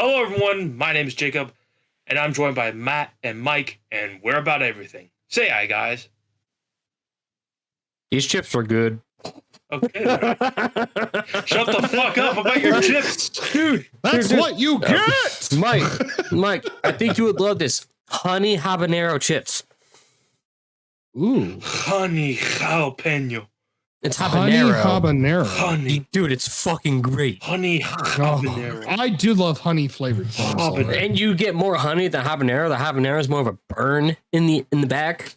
Hello, everyone. My name is Jacob, and I'm joined by Matt and Mike, and we're about everything. Say hi, guys. These chips are good. Okay. Shut the fuck up about your chips. Dude, that's what you get! Mike, I think you would love this. Honey habanero chips. Ooh. Honey jalapeno. It's habanero. Habanero. Honey. Dude, it's fucking great. Honey habanero. I do love honey flavored things. And you get more honey than habanero. The habanero is more of a burn in the back.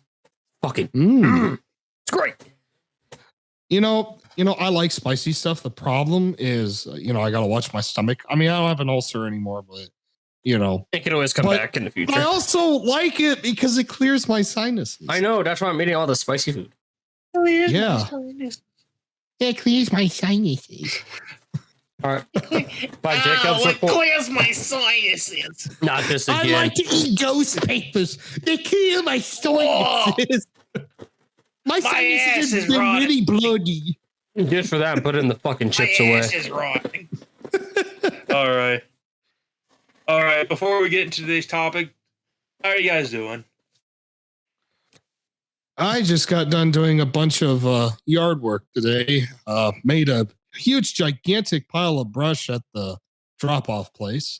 Fucking. It's great. You know, I like spicy stuff. The problem is, I got to watch my stomach. I mean, I don't have an ulcer anymore, but, it can always come back in the future. I also like it because it clears my sinuses. I know. That's why I'm eating all the spicy food. Yeah. It clears my sinuses. All right. By Jacob's report. It clears my sinuses. Not this again. I like to eat ghost papers. They clear my sinuses. My sinuses have been really bloody. Just for that, put in the fucking chips away. My ass is rotting. All right. Before we get into today's topic, how are you guys doing? I just got done doing a bunch of yard work today. Made a huge, gigantic pile of brush at the drop-off place.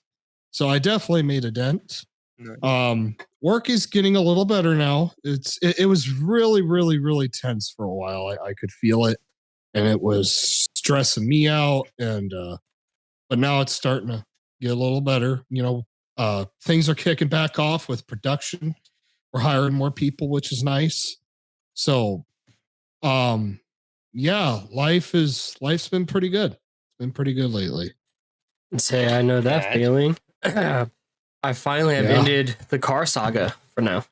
So I definitely made a dent. Nice. Work is getting a little better now. It was really, really, really tense for a while. I could feel it, and it was stressing me out. And but now it's starting to get a little better. Things are kicking back off with production. We're hiring more people, which is nice. So, yeah, life's been pretty good. It's been pretty good lately. Say, I know that feeling. I finally have ended the car saga for now.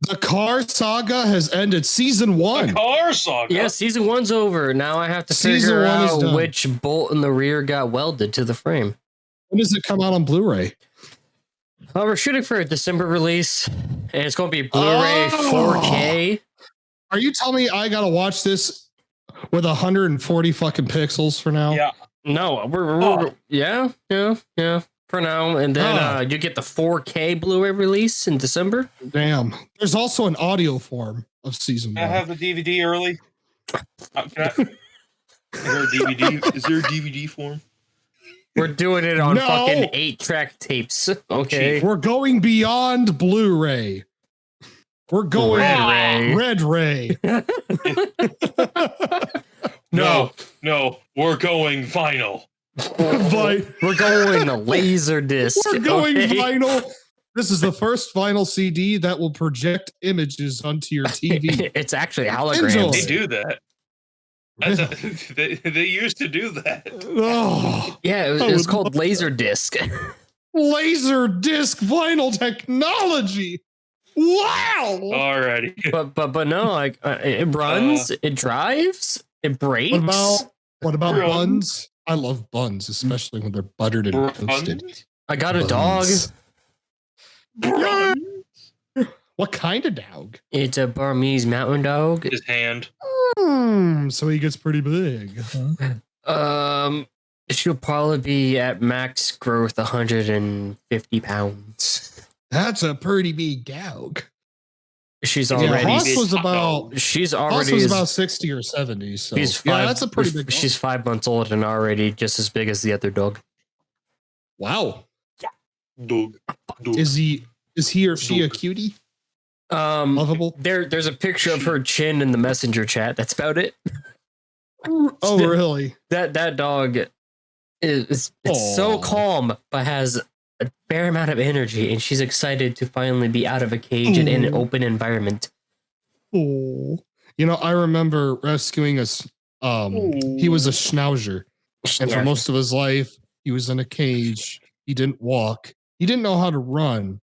The car saga has ended. Season 1. The car saga? Yeah, season 1's over. Now I have to figure out which bolt in the rear got welded to the frame. When does it come out on Blu-ray? We're shooting for a December release, and it's going to be Blu-ray 4K. Are you telling me I got to watch this with 140 fucking pixels for now? Yeah. No, yeah. For now, and then you get the 4K Blu-ray release in December. Damn. There's also an audio form of season 1. I have the DVD early. Is there a DVD? Is there a DVD form? We're doing it on fucking 8-track tapes. Okay. We're going beyond Blu-ray. We're going Red Ray. No, we're going vinyl. We're going to laser disc. We're going vinyl. This is the first vinyl CD that will project images onto your TV. It's actually holograms. Enjoy. They do that. They used to do that. Oh, yeah, it was called laser disc. Laser disc vinyl technology. Wow. Alrighty. But no, like it runs, it drives, it brakes. What about buns? I love buns, especially when they're buttered and toasted. I got a dog. What kind of dog? It's a Burmese mountain dog. His hand. So he gets pretty big. Huh? She'll probably be at max growth 150 pounds. That's a pretty big dog. She's already. Hoss was about 60 or 70. So that's a pretty big dog. She's 5 months old and already just as big as the other dog. Wow. Yeah. Dog. Is he or she a cutie? Lovable. There's a picture of her chin in the messenger chat. That's about it. Oh, really? That dog is so calm, but has a fair amount of energy, and she's excited to finally be out of a cage and in an open environment. Oh, I remember rescuing us. He was a schnauzer, and for most of his life, he was in a cage. He didn't walk. He didn't know how to run.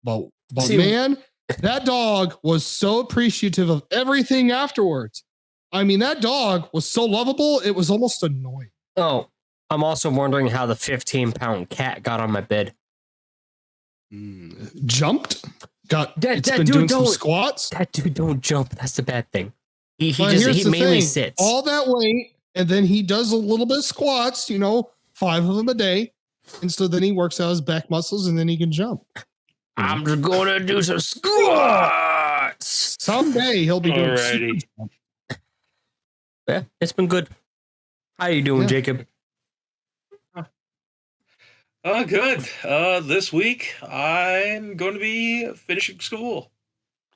But man, that dog was so appreciative of everything afterwards. I mean, that dog was so lovable, it was almost annoying. Oh, I'm also wondering how the 15-pound cat got on my bed. Jumped? It's been doing some squats? That dude don't jump. That's the bad thing. He mainly sits. All that weight, and then he does a little bit of squats, 5 of them a day. And so then he works out his back muscles and then he can jump. I'm just gonna do some squats. Someday he'll be doing Alrighty. Yeah, it's been good. How you doing, Jacob? Good. This week I'm going to be finishing school.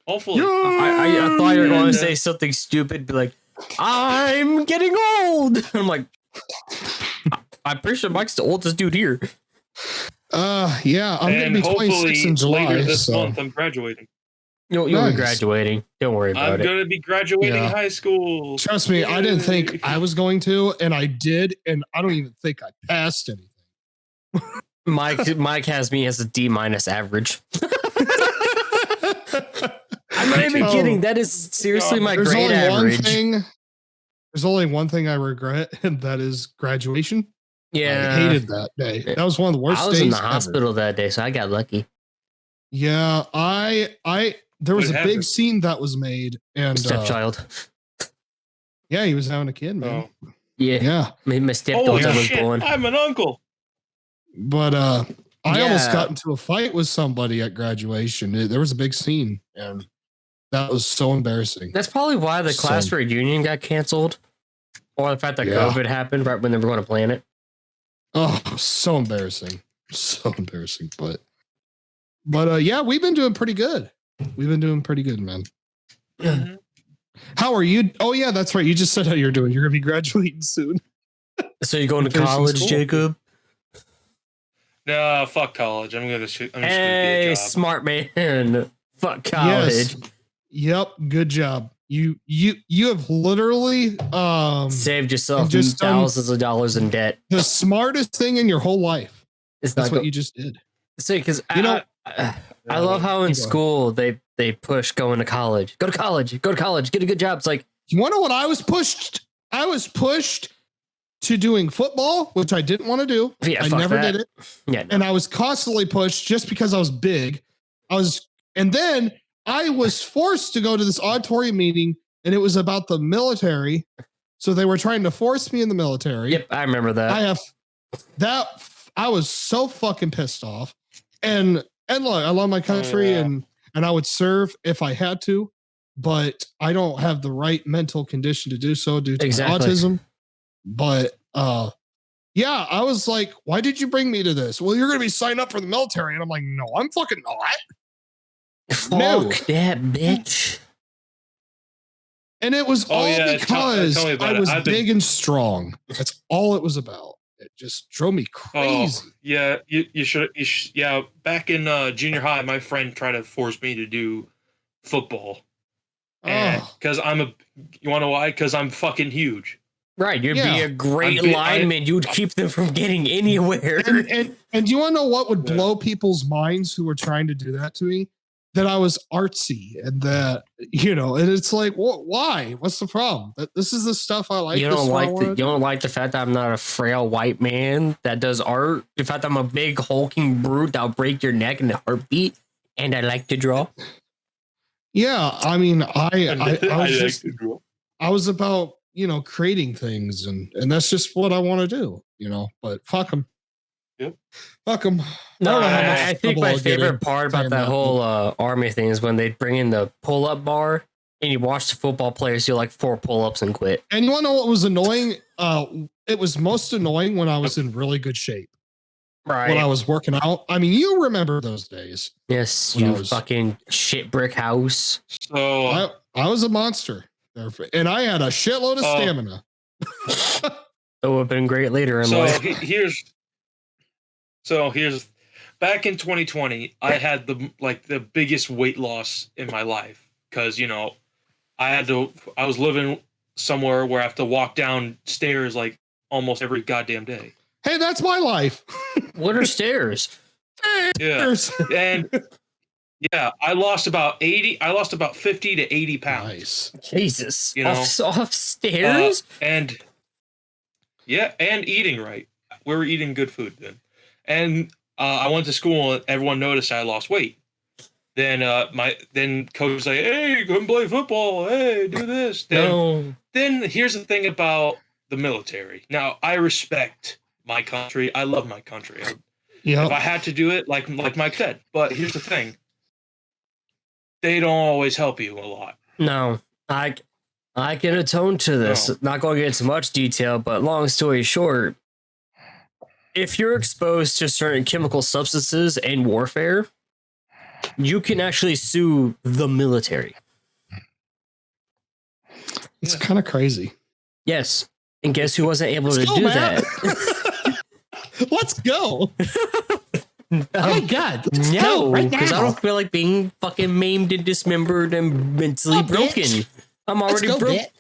Hopefully. I thought you were going to say something stupid, be like, I'm getting old. I'm like, I'm pretty sure Mike's the oldest dude here. Yeah, I'm going to be 26 in July. Later this month, I'm graduating. You'll be graduating. Don't worry about it. I'm going to be graduating high school. Trust me, I didn't think I was going to, and I did, and I don't even think I passed anything. Mike has me as a D- average. I'm not even kidding. That is seriously my grade average. There's only one thing I regret, and that is graduation. Yeah, I hated that day. That was one of the worst days. I was in the hospital that day, so I got lucky. Yeah, there was a big scene that was made, and stepchild. Yeah, he was having a kid, man. Oh. Yeah. My stepdaughter was born. I'm an uncle. But I almost got into a fight with somebody at graduation. There was a big scene, and that was so embarrassing. That's probably why the class reunion got canceled, or the fact that COVID happened right when they were going to plan it. Oh, so embarrassing. So embarrassing. But yeah, we've been doing pretty good. We've been doing pretty good, man. Mm-hmm. How are you? Oh, yeah, that's right. You just said how you're doing. You're going to be graduating soon. So you're going to college, Jacob? No, fuck college. I'm just gonna get a job. Smart man. Fuck college. Yes. Yep. Good job. You have literally saved yourself thousands of dollars in debt. The smartest thing in your whole life. That's what you just did. See, because I love how in school they push going to college. Go to college. Get a good job. It's like, you want to know what I was pushed? I was pushed to doing football, which I didn't want to do. Yeah, I never did it. Yeah, no. And I was constantly pushed just because I was big. And then I was forced to go to this auditorium meeting, and it was about the military. So they were trying to force me in the military. Yep, I remember that. I was so fucking pissed off. And look, I love my country and I would serve if I had to, but I don't have the right mental condition to do so due to my autism. But yeah, I was like, why did you bring me to this? Well, you're going to be signed up for the military. And I'm like, no, I'm fucking not. Fuck that bitch. And it was all because I was big and strong. That's all it was about. It just drove me crazy. Oh, yeah, you should. Yeah, back in junior high, my friend tried to force me to do football. Because you want to know why? Because I'm fucking huge. Right, you'd be a great lineman. You'd keep them from getting anywhere. And do you want to know what would blow people's minds who were trying to do that to me? That I was artsy and that, and it's like, why? What's the problem? This is the stuff I like. You don't like the fact that I'm not a frail white man that does art. The fact that I'm a big hulking brute that'll break your neck in a heartbeat, and I like to draw. Yeah, I mean, I was about creating things, and that's just what I want to do, But fuck them. Yep. Fuck them. No, I think my favorite part about that whole army thing is when they bring in the pull-up bar and you watch the football players do like 4 pull-ups and quit. And you want to know what was annoying? It was most annoying when I was in really good shape. Right. When I was working out. I mean, you remember those days. Yes, fucking shit brick house. So I was a monster. And I had a shitload of stamina. It would have been great later in life. Here's back in 2020, I had the biggest weight loss in my life because I was living somewhere where I have to walk down stairs like almost every goddamn day. Hey, that's my life. What are stairs? Yeah, and I lost about 50 to 80 pounds. Nice. Jesus, off stairs, and eating right. We were eating good food then. And I went to school and everyone noticed I lost weight. Then coach was like, hey, come play football. Hey, do this. Then here's the thing about the military. Now, I respect my country. I love my country. Yeah. If I had to do it, like Mike said, but here's the thing: they don't always help you a lot. No, I can atone to this. No. Not going to get into much detail, but long story short, if you're exposed to certain chemical substances in warfare, you can actually sue the military. It's kind of crazy. Yes. And guess who wasn't able to do Matt. that? Let's go. Oh my God. Let's No, go right because I now. don't feel like being fucking maimed and dismembered and mentally broken. Bitch. I'm already Let's go, broke. bitch.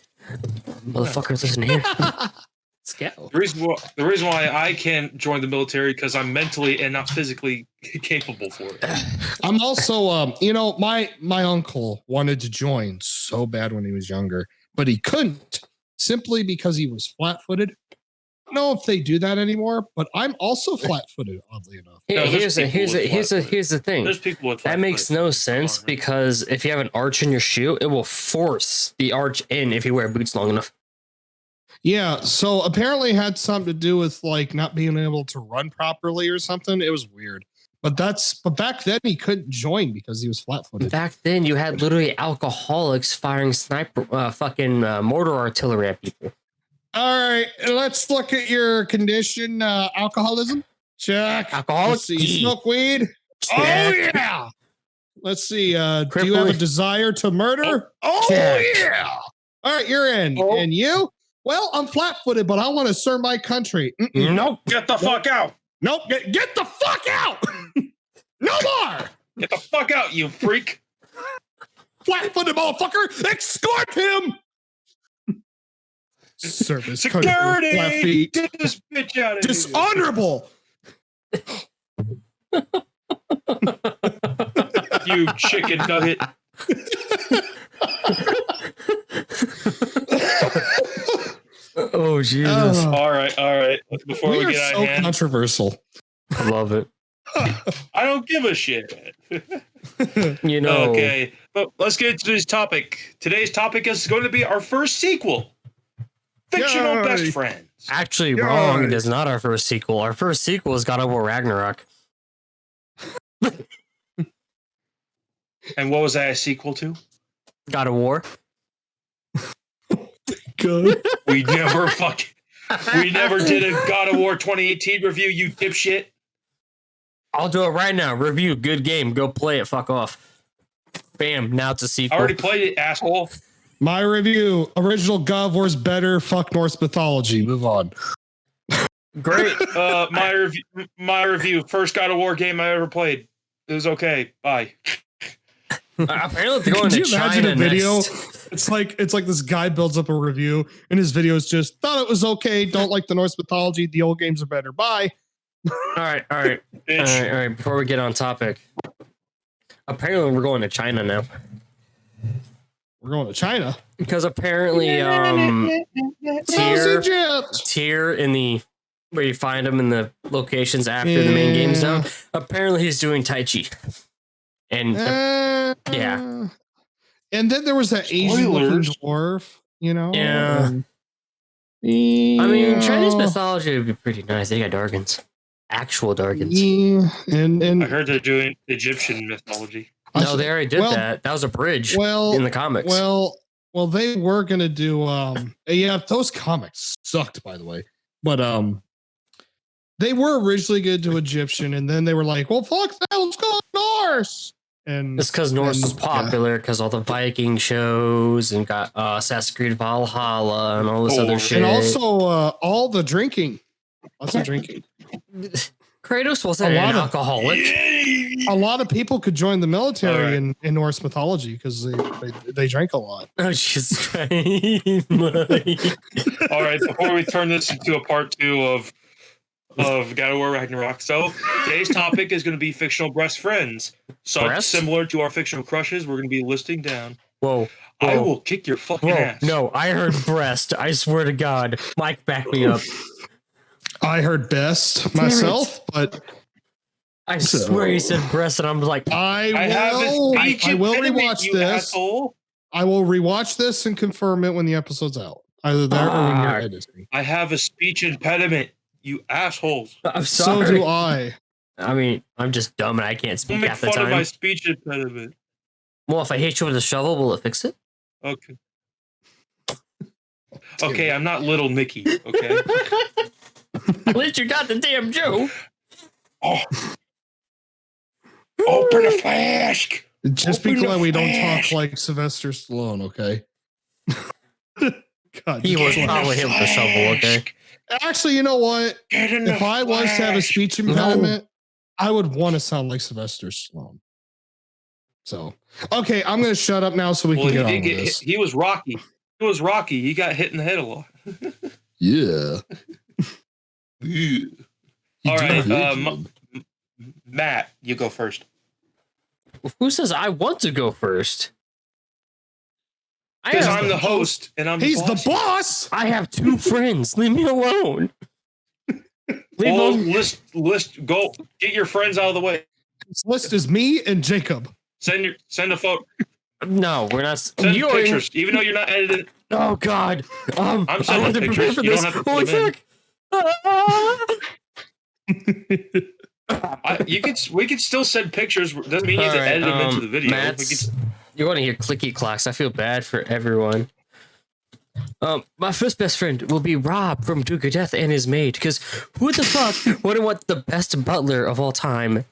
Motherfuckers, listen here. Let's go. The reason why I can't join the military because I'm mentally and not physically capable for it. I'm also, my uncle wanted to join so bad when he was younger, but he couldn't simply because he was flat-footed. I don't know if they do that anymore, but I'm also flat-footed, oddly enough. No, Here's the thing. There's people with That makes no sense because if you have an arch in your shoe, it will force the arch in if you wear boots long enough. Yeah, so apparently it had something to do with like not being able to run properly or something. It was weird. But back then he couldn't join because he was flat-footed. Back then, you had literally alcoholics firing mortar artillery at people. All right, let's look at your condition. Alcoholism. Check. Alcoholic. Let's see. You smoke weed. Check. Oh yeah. Let's see. Do you have a Crippling. desire to murder? Oh Check. yeah. All right, you're in. Oh. And you? Well, I'm flat-footed, but I want to serve my country. Nope. Get the fuck out! Nope. Get the fuck out. No more. Get the fuck out, you freak! Flat-footed motherfucker. Escort him. Service country, flat Security! feet. Get this bitch out of here! Dishonorable. You chicken nugget! Oh Jesus! All right. Before we We are get out so of hand, controversial. I love it. I don't give a shit. You know. Okay, but let's get into today's topic. Today's topic is going to be our first sequel, Fictional Yay. Best Friends. Actually, wrong. It is not our first sequel. Our first sequel is God of War Ragnarok. And what was that a sequel to? God of War. Good. We never did a God of War 2018 review, you dipshit. I'll do it right now. Review. Good game. Go play it. Fuck off. Bam. Now it's a I sequel. already played it, asshole. My review: original God of War's better. Fuck Norse mythology. Move on. Great. My review. First God of War game I ever played. It was okay. Bye. Apparently they're going Could to you imagine China a video? next. It's like this guy builds up a review, and his video is just thought it was okay. Don't like the Norse mythology. The old games are better. Bye. All right. Before we get on topic, apparently we're going to China now We're going to China. because apparently How's Egypt? tier in the where you find him in the locations after the main game's done. Apparently he's doing Tai Chi, and yeah. And then there was that Asian looking Spoilers. dwarf. Yeah. and- I mean, Yeah. Chinese mythology would be pretty nice. They got Dargans, actual Dargans. Yeah, and I heard they're doing Egyptian mythology. No, they already did Well- that. That was a bridge well in the comics. Well, they were gonna do yeah, those comics sucked, by the way. But they were originally gonna do Egyptian, and then they were like, well, fuck that, let's go Norse. And It's because Norse was yeah. popular because all the Viking shows and got Assassin's Creed Valhalla and all this Thor. other shit. And also all the drinking. Lots of drinking. Kratos wasn't A an lot of- alcoholic. A lot of people could join the military All right. in Norse mythology because they drank a lot. Oh, Jesus Christ. All right, before we turn this into a part 2 of God of War Ragnarok, so today's topic is going to be fictional best friends. So Breast? similar to our fictional crushes, we're going to be listing down. Whoa. I Whoa. will kick your fucking Whoa. ass. No, I heard breast. I swear to God. Mike, back me up. I heard best myself, but I swear you said breast, and I'm like, I have a will speech impediment, rewatch you this. asshole. I will rewatch this and confirm it when the episode's out. Either that or when you're Fuck. editing. I have a speech impediment. You assholes. I'm So sorry. do I. I mean, I'm just dumb and I can't Don't speak make half the fun of my time. speech impediment. Well, if I hit you with a shovel, will it fix it? Okay. Okay, I'm not little Nicky. Okay. At least you got the damn joke. Oh. Open the flask. Just be Open the glad we don't flask. talk like Sylvester Stallone, okay? God, He was Get in the probably him with a shovel, okay? flask. actually, you know what? Get in the If I was to have a flask. speech impediment, I would want to sound like Sylvester Stallone. So, okay, I'm going to shut up now so we Well, can he get on did with get hit. this. He was Rocky. He was Rocky. He got hit in the head a lot. Yeah. All right, Job. Matt, you go first. Who says I want to go first? Because Yeah. I'm the host and I'm He's the boss. boss. I have 2 friends. Leave me alone. Well, list. Go get your friends out of the way. This list is me and Jacob. Send a photo. No, we're not. Send You are- pictures, even though you're not editing. Oh God. I'm I sending wasn't prepared pictures. for You this. don't have to Holy put them in. fuck. We could still send pictures. Doesn't mean you have to edit them into the video. Matt's, you're going to hear clicky clacks. I feel bad for everyone. My first best friend will be Rob from Duke of Death and his maid. Because who the fuck wouldn't want the best butler of all time?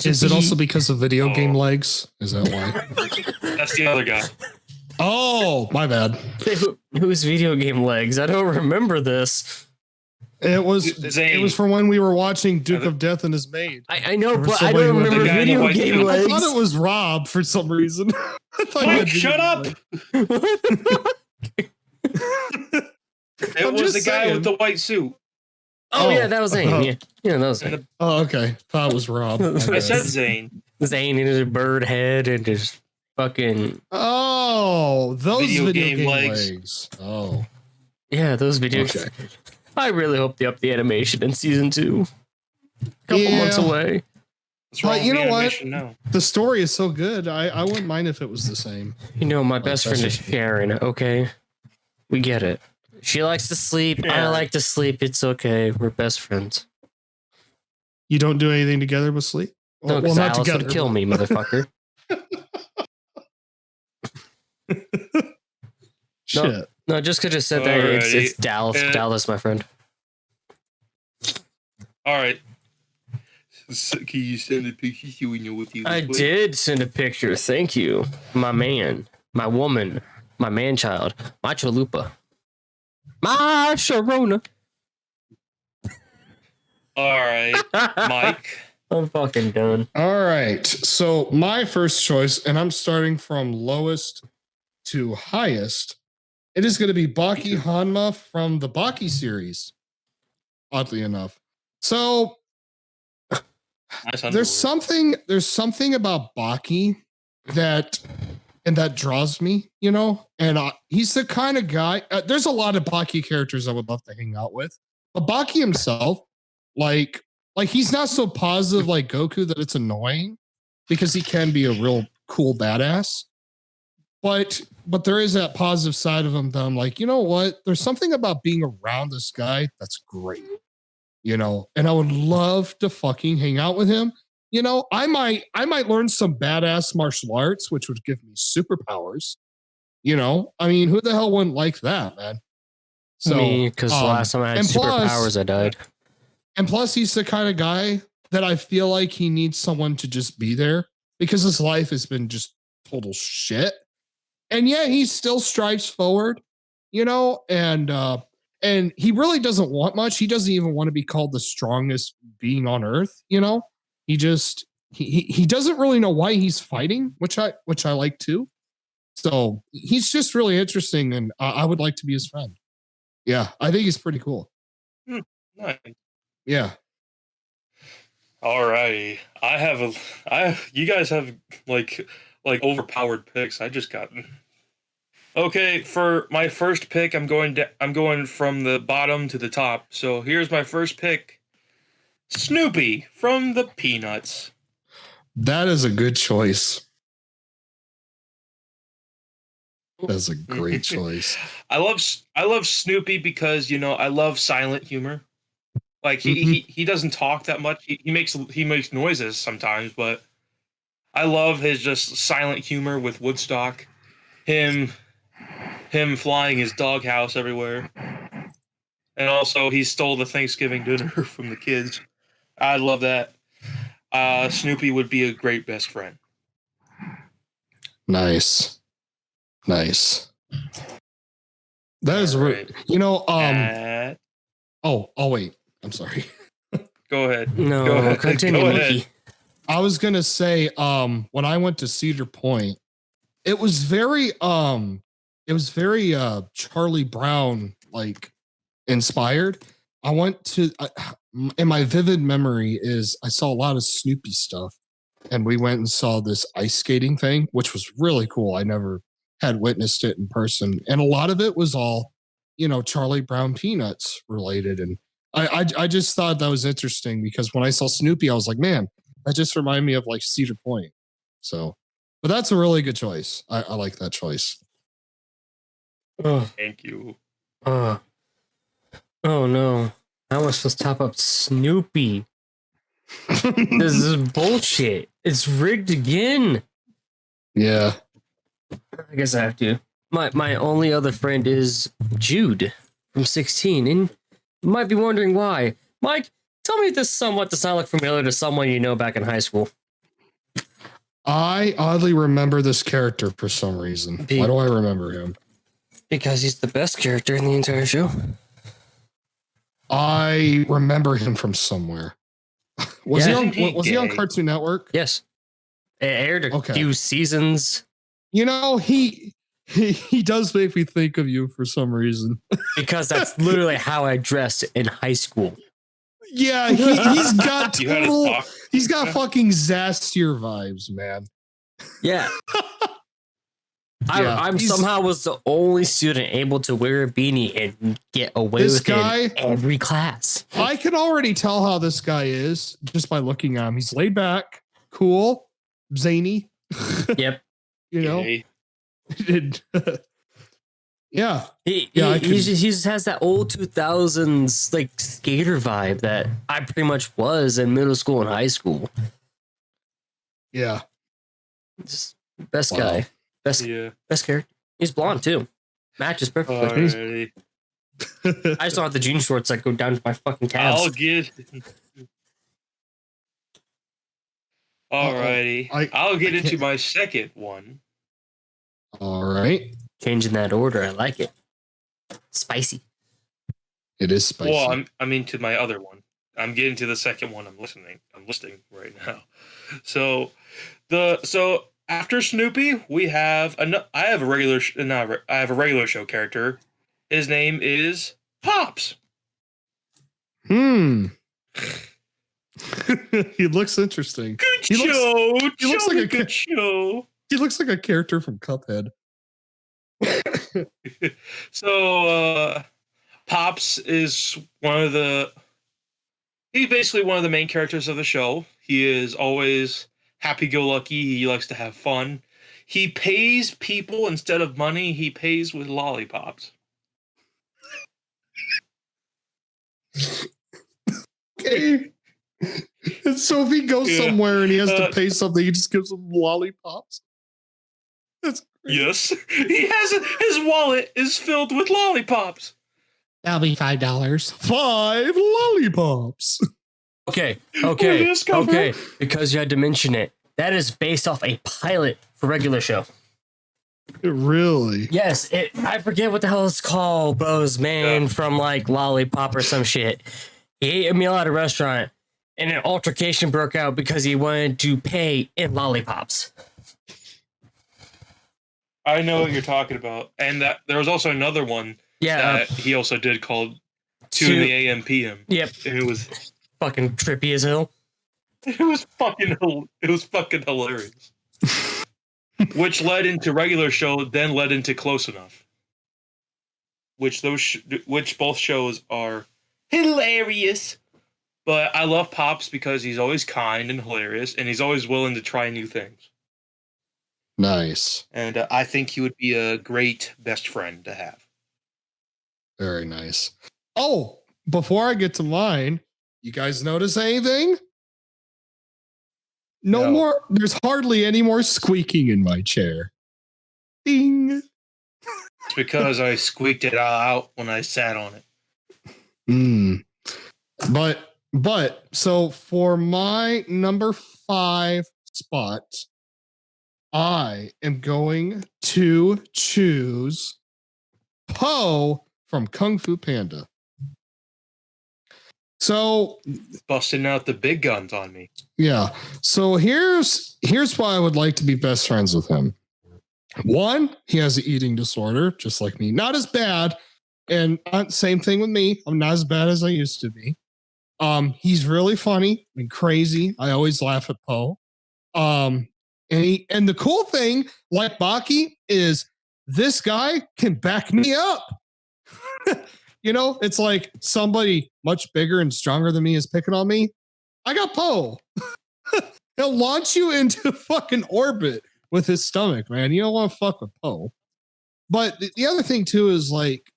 Is it also because of video game legs? Is that why? That's the other guy. Oh, my bad. Who's video game legs? I don't remember this. It was Zane. it was from when we were watching Duke of Death and his maid. I know, There was but I somebody don't with remember the guy in the video white game suit. legs. I thought it was Rob for some reason. I thought you Mike, had video shut game up! legs. It I'm was just the guy saying. with the white suit. Oh, Oh. yeah, that was Zane. Yeah, that was And Zane. Oh, okay. Thought it was Rob. I I Okay. said Zane. Zane and his bird head and his fucking Oh, those Video video, game game legs. legs. Oh, yeah, those videos. okay. I really hope they up the animation in season 2. Couple months Yeah. away. What's wrong But with you the know what? animation now? The story is so good. I wouldn't mind if it was the same. You know, my best friend is that's- Sharon. Okay, we get it. She likes to sleep. I Sharon. like to sleep. It's okay. We're best friends. You don't do anything together but sleep? No, because Alice would kill me, motherfucker. Shit. No, just because I said that, it's Alrighty. Dallas. Dallas, my friend. All right. Can you send a picture so we know what you I did send a picture. Thank you, my man, my woman, my man child, my chalupa, my Sharona. All right, Mike. I'm fucking done. All right. So my first choice, and I'm starting from lowest to highest, it is going to be Baki Hanma from the Baki series. Oddly enough. So Nice there's underwear. something about Baki that draws me, you know, and he's the kind of guy. There's a lot of Baki characters I would love to hang out with, but Baki himself, like he's not so positive like Goku that it's annoying, because he can be a real cool badass. But there is that positive side of him that I'm like, you know what? There's something about being around this guy that's great, you know, and I would love to fucking hang out with him. You know, I might learn some badass martial arts, which would give me superpowers. You know, I mean, who the hell wouldn't like that, man? So, Me, because last time I had and superpowers, I died. And plus, he's the kind of guy that I feel like he needs someone to just be there, because his life has been just total shit. And yet he still strives forward, you know, and he really doesn't want much. He doesn't even want to be called the strongest being on earth, you know. He just he doesn't really know why he's fighting, which I like too. So he's just really interesting, and I would like to be his friend. Yeah, I think he's pretty cool. Nice. Yeah. All righty. You guys have like overpowered picks. I just got. Okay, for my first pick, I'm going from the bottom to the top. So here's my first pick. Snoopy from the Peanuts. That is a good choice. That's a great choice. I love Snoopy because, you know, I love silent humor. Like he doesn't talk that much. He makes noises sometimes, but I love his just silent humor with Woodstock. Him flying his doghouse everywhere, and also he stole the Thanksgiving dinner from the kids. I love that. Snoopy would be a great best friend. Nice. That is right. Oh wait. I'm sorry. Go ahead. No, Go ahead. continue, Go Mickey. ahead. I was gonna say, when I went to Cedar Point, it was very Charlie Brown like inspired. I went to, and my vivid memory is I saw a lot of Snoopy stuff, and we went and saw this ice skating thing, which was really cool. I never had witnessed it in person, and a lot of it was all, Charlie Brown Peanuts related, and I just thought that was interesting because when I saw Snoopy, I was like, man, that just reminded me of like Cedar Point. So, but that's a really good choice. I like that choice. Thank you. Oh no. How am I supposed to top up Snoopy? This is bullshit. It's rigged again. Yeah. I guess I have to. My only other friend is Jude from 16, and you might be wondering why. Mike, tell me if this somewhat does not look familiar to someone you know back in high school. I oddly remember this character for some reason. Why do I remember him? Because he's the best character in the entire show. I remember him from somewhere. Was he on Cartoon Network? Yes. It aired a few seasons. He does make me think of you for some reason. Because that's literally how I dressed in high school. Yeah, he's got he's got fucking Zastier vibes, man. Yeah. I'm somehow was the only student able to wear a beanie and get away with it in every class. I can already tell how this guy is just by looking at him. He's laid back, cool, zany. Yep. Yeah. He just has that old 2000s like skater vibe that I pretty much was in middle school and high school. Yeah. Just best guy. Best character. He's blonde too. Matches perfectly. I just don't have the jean shorts that go down to my fucking calves. I'll get into my second one. All right. Changing that order. I like it. Spicy. It is spicy. Well, I'm into my other one. I'm getting to the second one. I'm listing right now. So after Snoopy, I have a regular show character. His name is Pops. He looks interesting. He looks like a good show. He looks like a character from Cuphead. So Pops is he's basically one of the main characters of the show. He is always happy-go-lucky. He likes to have fun. He pays people instead of money. He pays with lollipops. Okay. And so if he goes somewhere and he has to pay something, he just gives them lollipops. That's great. Yes. His wallet is filled with lollipops. That'll be $5. 5 lollipops. Okay. Because you had to mention it. That is based off a pilot for regular show. Really? Yes. I forget what the hell it's called, but it was man from like Lollipop or some shit. He ate a meal at a restaurant, and an altercation broke out because he wanted to pay in lollipops. I know what you're talking about, and that there was also another one that he also did called 2 in the AM PM. Yep, it was fucking trippy as hell. It was fucking hilarious. Which led into regular show, then led into Close Enough. Which both shows are hilarious. But I love Pops because he's always kind and hilarious, and he's always willing to try new things. Nice. And I think he would be a great best friend to have. Very nice. Oh, before I get to mine, You guys notice anything? No No. more. There's hardly any more squeaking in my chair. Ding. It's because I squeaked it out when I sat on it. But so for my number 5 spot, I am going to choose Po from Kung Fu Panda. So Busting out the big guns on me. yeah. So here's why I would like to be best friends with him. One, he has an eating disorder, just like me. Not as bad, and same thing with me. I'm not as bad as I used to be. He's really funny and crazy. I always laugh at Poe. And the cool thing, like Baki, is this guy can back me up. It's like somebody much bigger and stronger than me is picking on me. I got Poe. He'll launch you into fucking orbit with his stomach, man. You don't want to fuck with Poe. But the other thing too is like,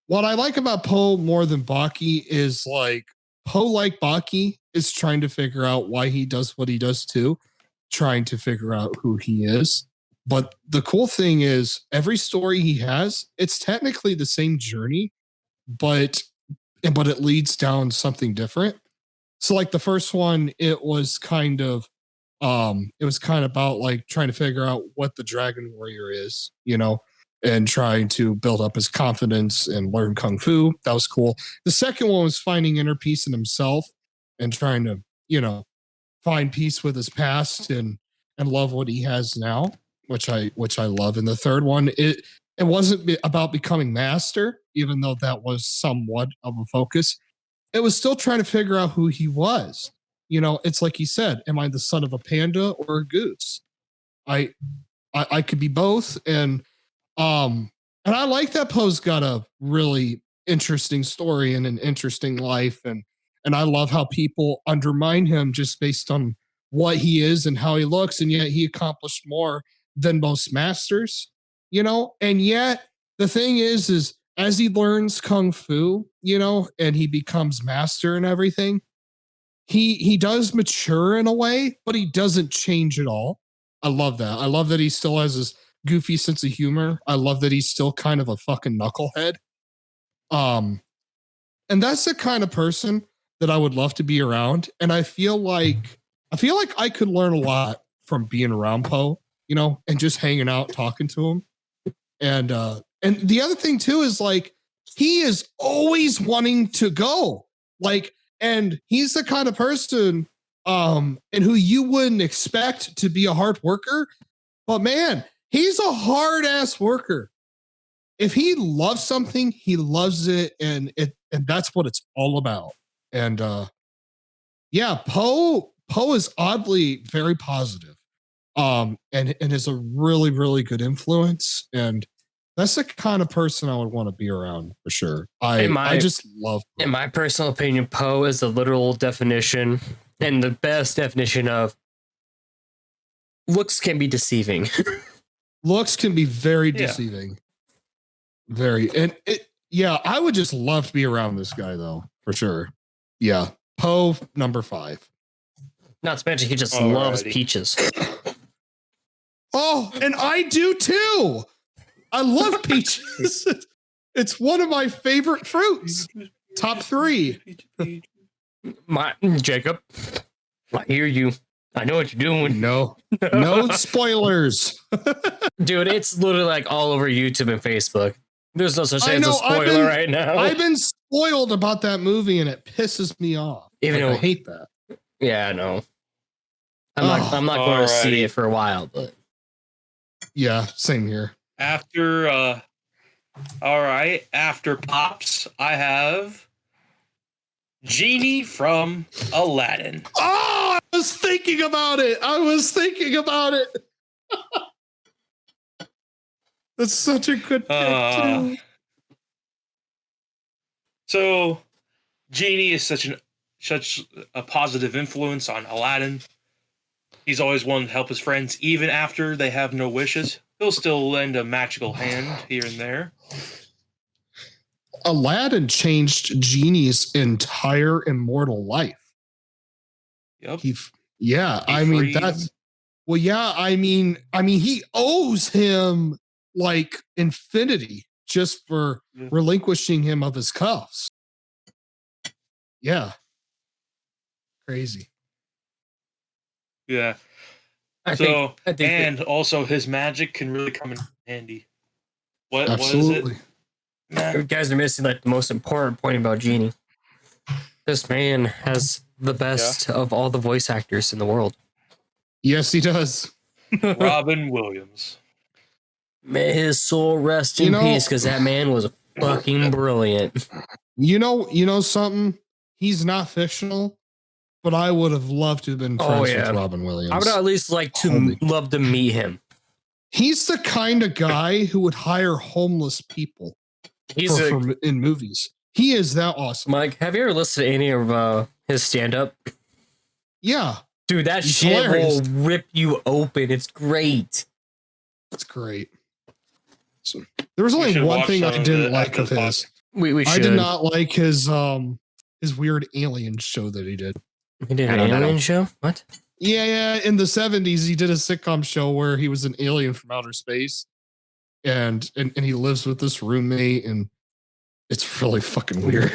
what I like about Poe more than Baki is like Poe, like Baki, is trying to figure out why he does what he does too, trying to figure out who he is. But the cool thing is every story he has, it's technically the same journey, but it leads down something different. So like the first one, it was kind of about like trying to figure out what the Dragon Warrior is, and trying to build up his confidence and learn Kung Fu. That was cool. The second one was finding inner peace in himself and trying to, find peace with his past and love what he has now, which I love. And the third one, it wasn't about becoming master, even though that was somewhat of a focus. It was still trying to figure out who he was. It's like he said, am I the son of a panda or a goose? I could be both. And I like that Poe's got a really interesting story and an interesting life. And I love how people undermine him just based on what he is and how he looks. And yet he accomplished more than most masters, and yet the thing is as he learns Kung Fu, and he becomes master and everything, he does mature in a way, but he doesn't change at all. I love that. I love that he still has this goofy sense of humor. I love that he's still kind of a fucking knucklehead. And that's the kind of person that I would love to be around. And I feel like I could learn a lot from being around Poe, and just hanging out, talking to him. And the other thing too is like he is always wanting to go. Like, and he's the kind of person and who you wouldn't expect to be a hard worker, but man, he's a hard ass worker. If he loves something, he loves it, and that's what it's all about. And yeah, Poe is oddly very positive, and is a really, really good influence, and that's the kind of person I would want to be around for sure. I just love Poe. In my personal opinion, Poe is the literal definition and the best definition of looks can be deceiving. Looks can be very deceiving. Very. And I would just love to be around this guy though, for sure. Yeah. Poe, number 5. Not to mention he just loves peaches. Oh, and I do too. I love peaches. It's one of my favorite fruits. Top 3. Jacob, I hear you. I know what you're doing. No spoilers. Dude, it's literally like all over YouTube and Facebook. There's no such thing as a spoiler right now. I've been spoiled about that movie and it pisses me off. Even though I hate that. Yeah, I know. I'm not going to see it for a while, but yeah, same here. After Pops, I have Genie from Aladdin. Oh, I was thinking about it. That's such a good pick, too. So, Genie is such a positive influence on Aladdin. He's always wanted to help his friends, even after they have no wishes. He'll still lend a magical hand here and there. Aladdin changed Genie's entire immortal life. Yep. Yeah, He I mean freed that's him. well, yeah, I mean he owes him like infinity just for Yeah. relinquishing him of his cuffs. Yeah. Crazy. Yeah. I So think and also his magic can really come in handy. What Absolutely. is it? you guys are missing like the most important point about Genie. This man has the best of all the voice actors in the world. Yes, he does. Robin Williams. May his soul rest You in know- peace, because that man was fucking brilliant. You know something? He's not fictional, but I would have loved to have been friends with Robin Williams. I would at least like to Holy- love to meet him. He's the kind of guy who would hire homeless people He's in movies. He is that awesome. Mike, have you ever listened to any of his stand-up? Yeah, Dude, that He's shit hilarious. will rip you open. It's great. that's great. So, there was We only should one watch thing some I of didn't it like after of this his. We I should. did not like his weird alien show that he did. He did an I don't alien know. show? What? Yeah. In the 70s, he did a sitcom show where he was an alien from outer space, and he lives with this roommate, and it's really fucking weird.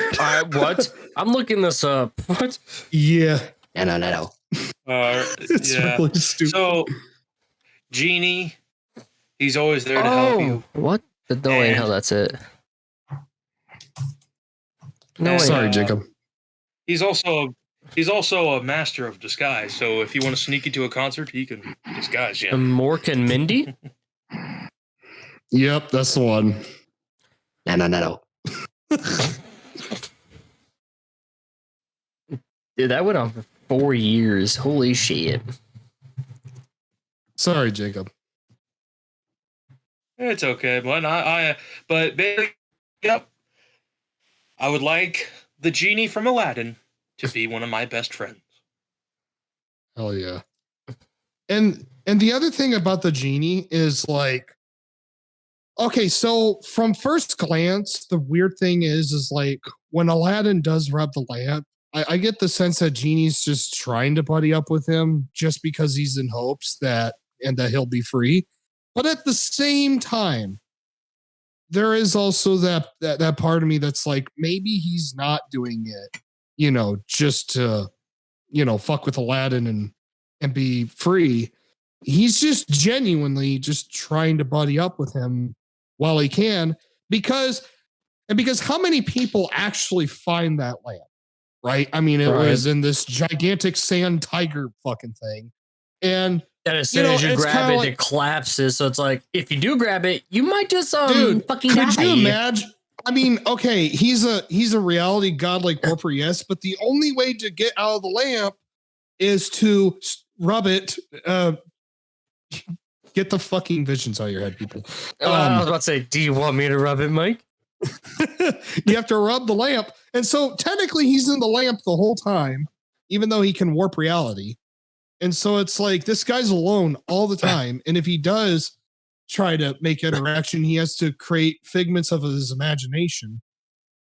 What? I'm looking this up. What? Yeah. No. It's yeah. really stupid. So Genie, he's always there to help you. What? No way in And- hell that's it. No And, way. Sorry, Jacob. He's also a master of disguise. So if you want to sneak into a concert, he can disguise you. Mork and Mindy? Yep, that's the one. No. Dude, that went on for 4 years. Holy shit. Sorry, Jacob. It's okay, but basically, yep. I would like the Genie from Aladdin to be one of my best friends. Hell yeah. And the other thing about the Genie is like, okay, so from first glance, the weird thing is like when Aladdin does rub the lamp, I get the sense that Genie's just trying to buddy up with him just because he's in hopes that he'll be free. But at the same time, there is also that part of me that's like, maybe he's not doing it, just to, fuck with Aladdin and be free. He's just genuinely just trying to buddy up with him while he can, because how many people actually find that lamp, right? I mean, it was in this gigantic sand tiger fucking thing. And as soon as you it's grab kinda it, like- it collapses. So it's like, if you do grab it, you might just Dude, fucking could die. you imagine? I mean, okay, he's a reality god like Corporate, yes, but the only way to get out of the lamp is to rub it. Get the fucking visions out of your head, people. I was about to say, do you want me to rub it, Mike? You have to rub the lamp, and so technically he's in the lamp the whole time, even though he can warp reality. And so it's like this guy's alone all the time, and if he does try to make interaction, he has to create figments of his imagination.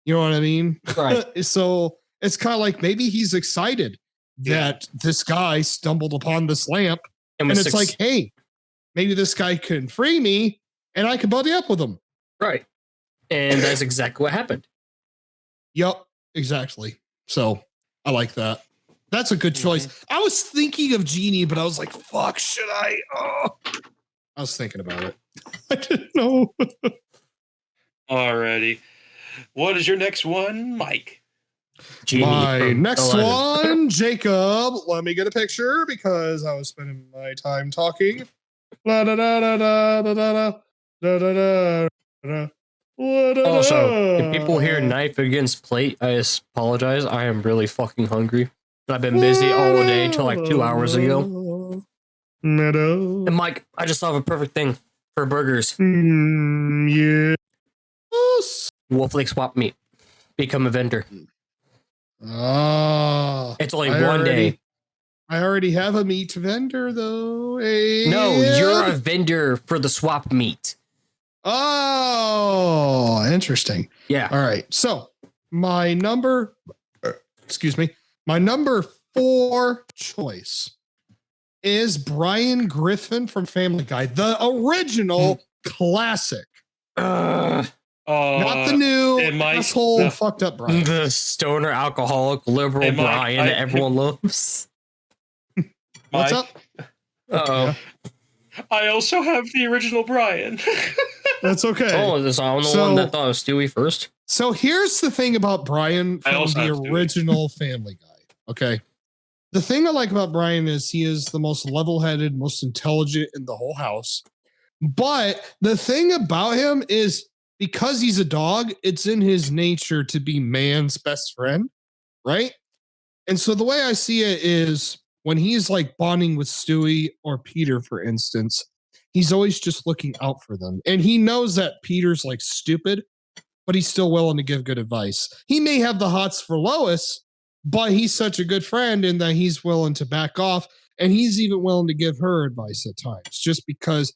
You know what I mean? Right. So it's kind of like maybe he's excited that this guy stumbled upon this lamp, and it's like, hey, maybe this guy can free me, and I can buddy up with him. Right. And that's exactly what happened. Yep, exactly. So I like that. That's a good choice. I was thinking of Genie, but I was like, fuck, should I? Oh. I was thinking about it. I didn't know. Alrighty. What is your next one, Mike? Genie My from next Aladdin. one, Jacob. Let me get a picture because I was spending my time talking. La da da da da da da da da da da. Also, if people hear knife against plate, I apologize. I am really fucking hungry. I've been busy all day until like 2 hours ago. Meadow. And Mike, I just thought of a perfect thing for burgers. Yes. Wolf Lake swap meat. Become a vendor. Ah. It's only one day. I already have a meat vendor though. Hey. No, you're a vendor for the swap meat. Oh, interesting. Yeah. All right. So my number 4 choice is Brian Griffin from Family Guy, the original classic, not the new asshole fucked up Brian. The stoner alcoholic liberal Hey, Mike, Brian that everyone loves. What's Mike, up? Uh-oh. Yeah. I also have the original Brian. That's okay. Oh, this I'm the one that thought it was Stewie first. So here's the thing about Brian from the original Family Guy. Okay. The thing I like about Brian is he is the most level-headed, most intelligent in the whole house. But the thing about him is because he's a dog, it's in his nature to be man's best friend, right? And so the way I see it is when he's like bonding with Stewie or Peter, for instance, he's always just looking out for them. And he knows that Peter's like stupid, but he's still willing to give good advice. He may have the hots for Lois, but he's such a good friend in that he's willing to back off. And he's even willing to give her advice at times, just because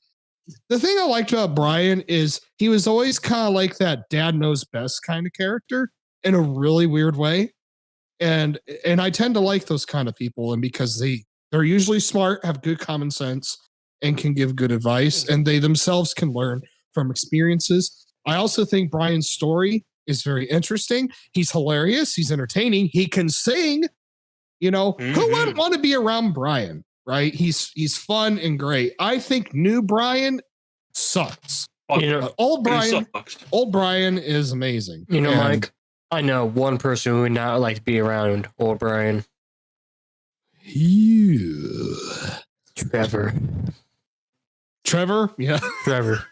the thing I liked about Brian is he was always kind of like that dad knows best kind of character in a really weird way. And I tend to like those kind of people, and because they're usually smart, have good common sense, and can give good advice, and they themselves can learn from experiences. I also think Brian's story is very interesting. He's hilarious. He's entertaining. He can sing. You know, who wouldn't want to be around Brian, right? He's fun and great. I think new Brian sucks. You know, old Brian is amazing. You know, Mike, I know one person who would not like to be around old Brian. You. Trevor. Yeah. Trevor.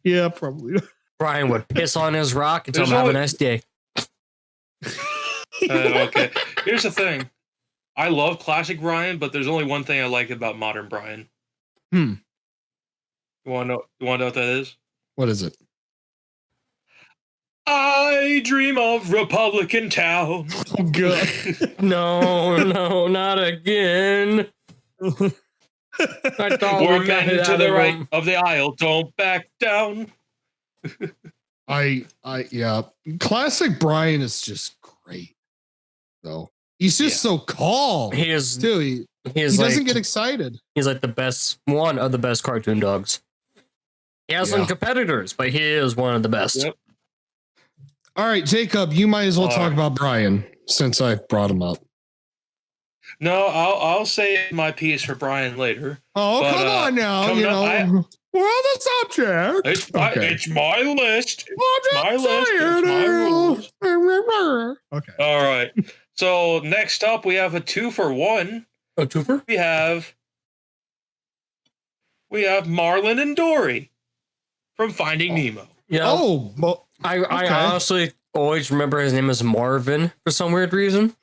Yeah, probably. Brian would piss on his rock and tell him have a nice day. Okay. Here's the thing. I love classic Brian, but there's only one thing I like about modern Brian. You want to know what that is? What is it? I dream of Republican Town. Oh, God. No, not again. I thought We're we got men it to out the of right him. of the aisle. Don't back down. Yeah. Classic Brian is just great, though. He's just so calm. He is too. He doesn't get excited. He's like one of the best cartoon dogs. He has some competitors, but he is one of the best. Yep. All right, Jacob, you might as well talk about Brian since I brought him up. No, I'll say my piece for Brian later. Oh, but, come on now. You know. Well, the subject. It's my list. It's my list. It's my rules. Okay. All right. So next up, we have a 2-for-1. A twofer? We have Marlin and Dory from Finding Nemo. Yeah. Oh, well, I honestly always remember his name as Marvin for some weird reason.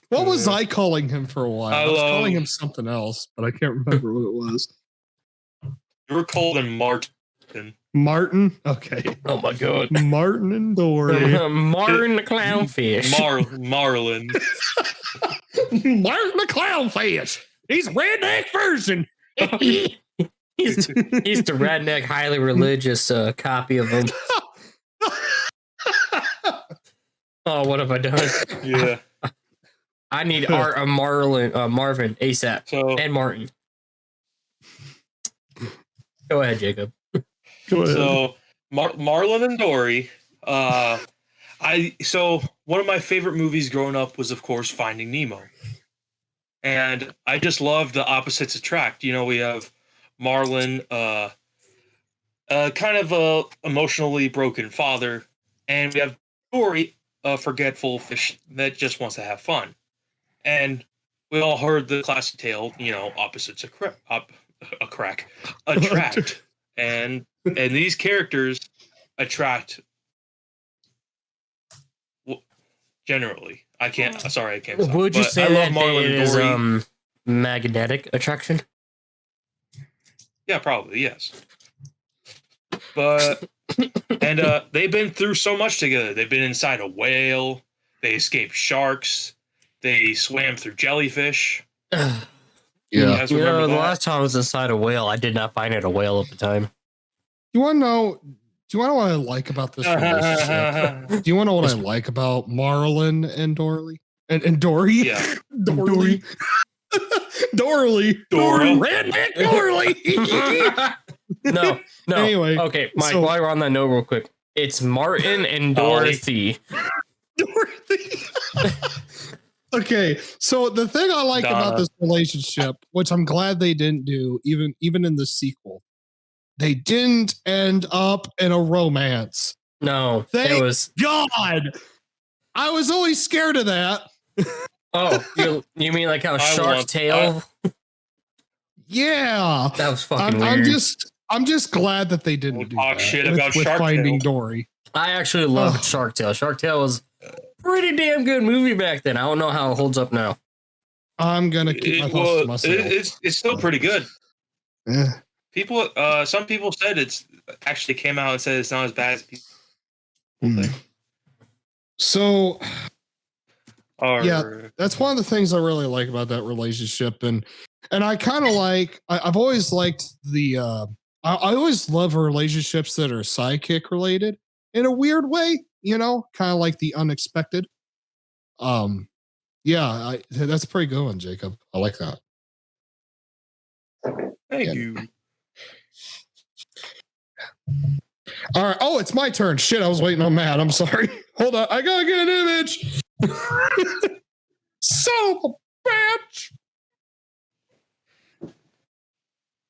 What was I calling him for a while? I was calling him something else, but I can't remember what it was. You were called him Martin. Martin? Okay. Oh my God. Martin and Dory. Martin the clownfish. Marlin. Martin the clownfish. He's a redneck version. He's the redneck, highly religious copy of him. Oh, what have I done? Yeah. I need art of Marvin ASAP and Martin. Go ahead, Jacob. Go ahead. So Marlin and Dory. So one of my favorite movies growing up was, of course, Finding Nemo, and I just love the opposites attract. You know, we have Marlin, kind of a emotionally broken father, and we have Dory, a forgetful fish that just wants to have fun. And we all heard the classic tale, you know, opposites attract. and these characters attract generally. I can't. Would you say that it is magnetic attraction? Yeah, probably, yes. But and they've been through so much together. They've been inside a whale. They escaped sharks. They swam through jellyfish. Yeah. guys You remember know, the that? last time I was inside a whale, I did not find it a whale at the time. You want to know? Do you want to know what I like about this relationship? Do you want to know what I like about Marlon and Dory? And Dory? Yeah. Dory. Dorley. Dora. Redneck Dorley. No. Anyway, Okay, Mike, so- while we're on that note real quick. It's Martin and Ollie. Dorothy. Dorothy. Okay, so the thing I like about Donna. this relationship, which I'm glad they didn't do, even in the sequel, they didn't end up in a romance. No, Thank it was. God, I was always scared of that. Oh, you mean like how Shark want- Tale? Yeah, That was fucking weird. I'm just glad that they didn't We'll do talk that shit with, about with Shark Finding Tale. Dory. I actually loved Ugh. Shark Tale. Shark Tale was a pretty damn good movie back then. I don't know how it holds up now. I'm gonna keep my thoughts to myself. It's still pretty good. Eh. People, some people said it's actually came out and said it's not as bad as people think. So Or, Yeah. that's one of the things I really like about that relationship, and I kind of like. I've always liked the. I always love relationships that are sidekick related in a weird way. You know, kind of like the unexpected. Yeah, that's a pretty good one, Jacob. I like that. Thank Yeah. you. All right. Oh, it's my turn. Shit, I was waiting on Matt. I'm sorry. Hold on. I gotta get an image. Son of a bitch.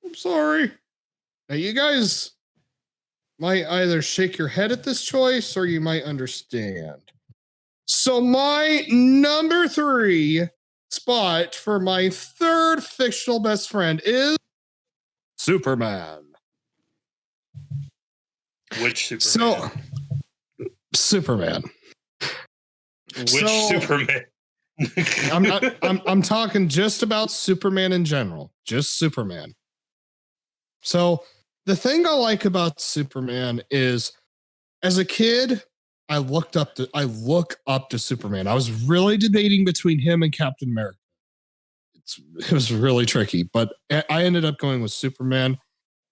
I'm sorry. Now, you guys might either shake your head at this choice or you might understand. So, my number 3 spot for my third fictional best friend is Superman. Which Superman? So, Superman. Which Superman? I'm talking just about Superman in general, just Superman. So the thing I like about Superman is, as a kid, I look up to Superman. I was really debating between him and Captain America. It was really tricky, but I ended up going with Superman.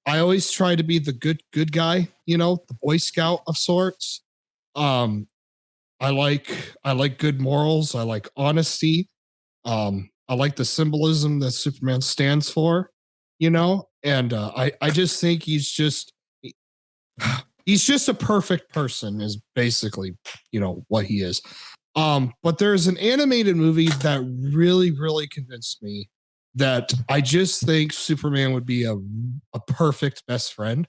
I always try to be the good guy, you know, the Boy Scout of sorts. I like good morals. I like honesty. I like the symbolism that Superman stands for, you know, and I just think he's just a perfect person is basically, you know, what he is. But there's an animated movie that really convinced me that I just think Superman would be a perfect best friend.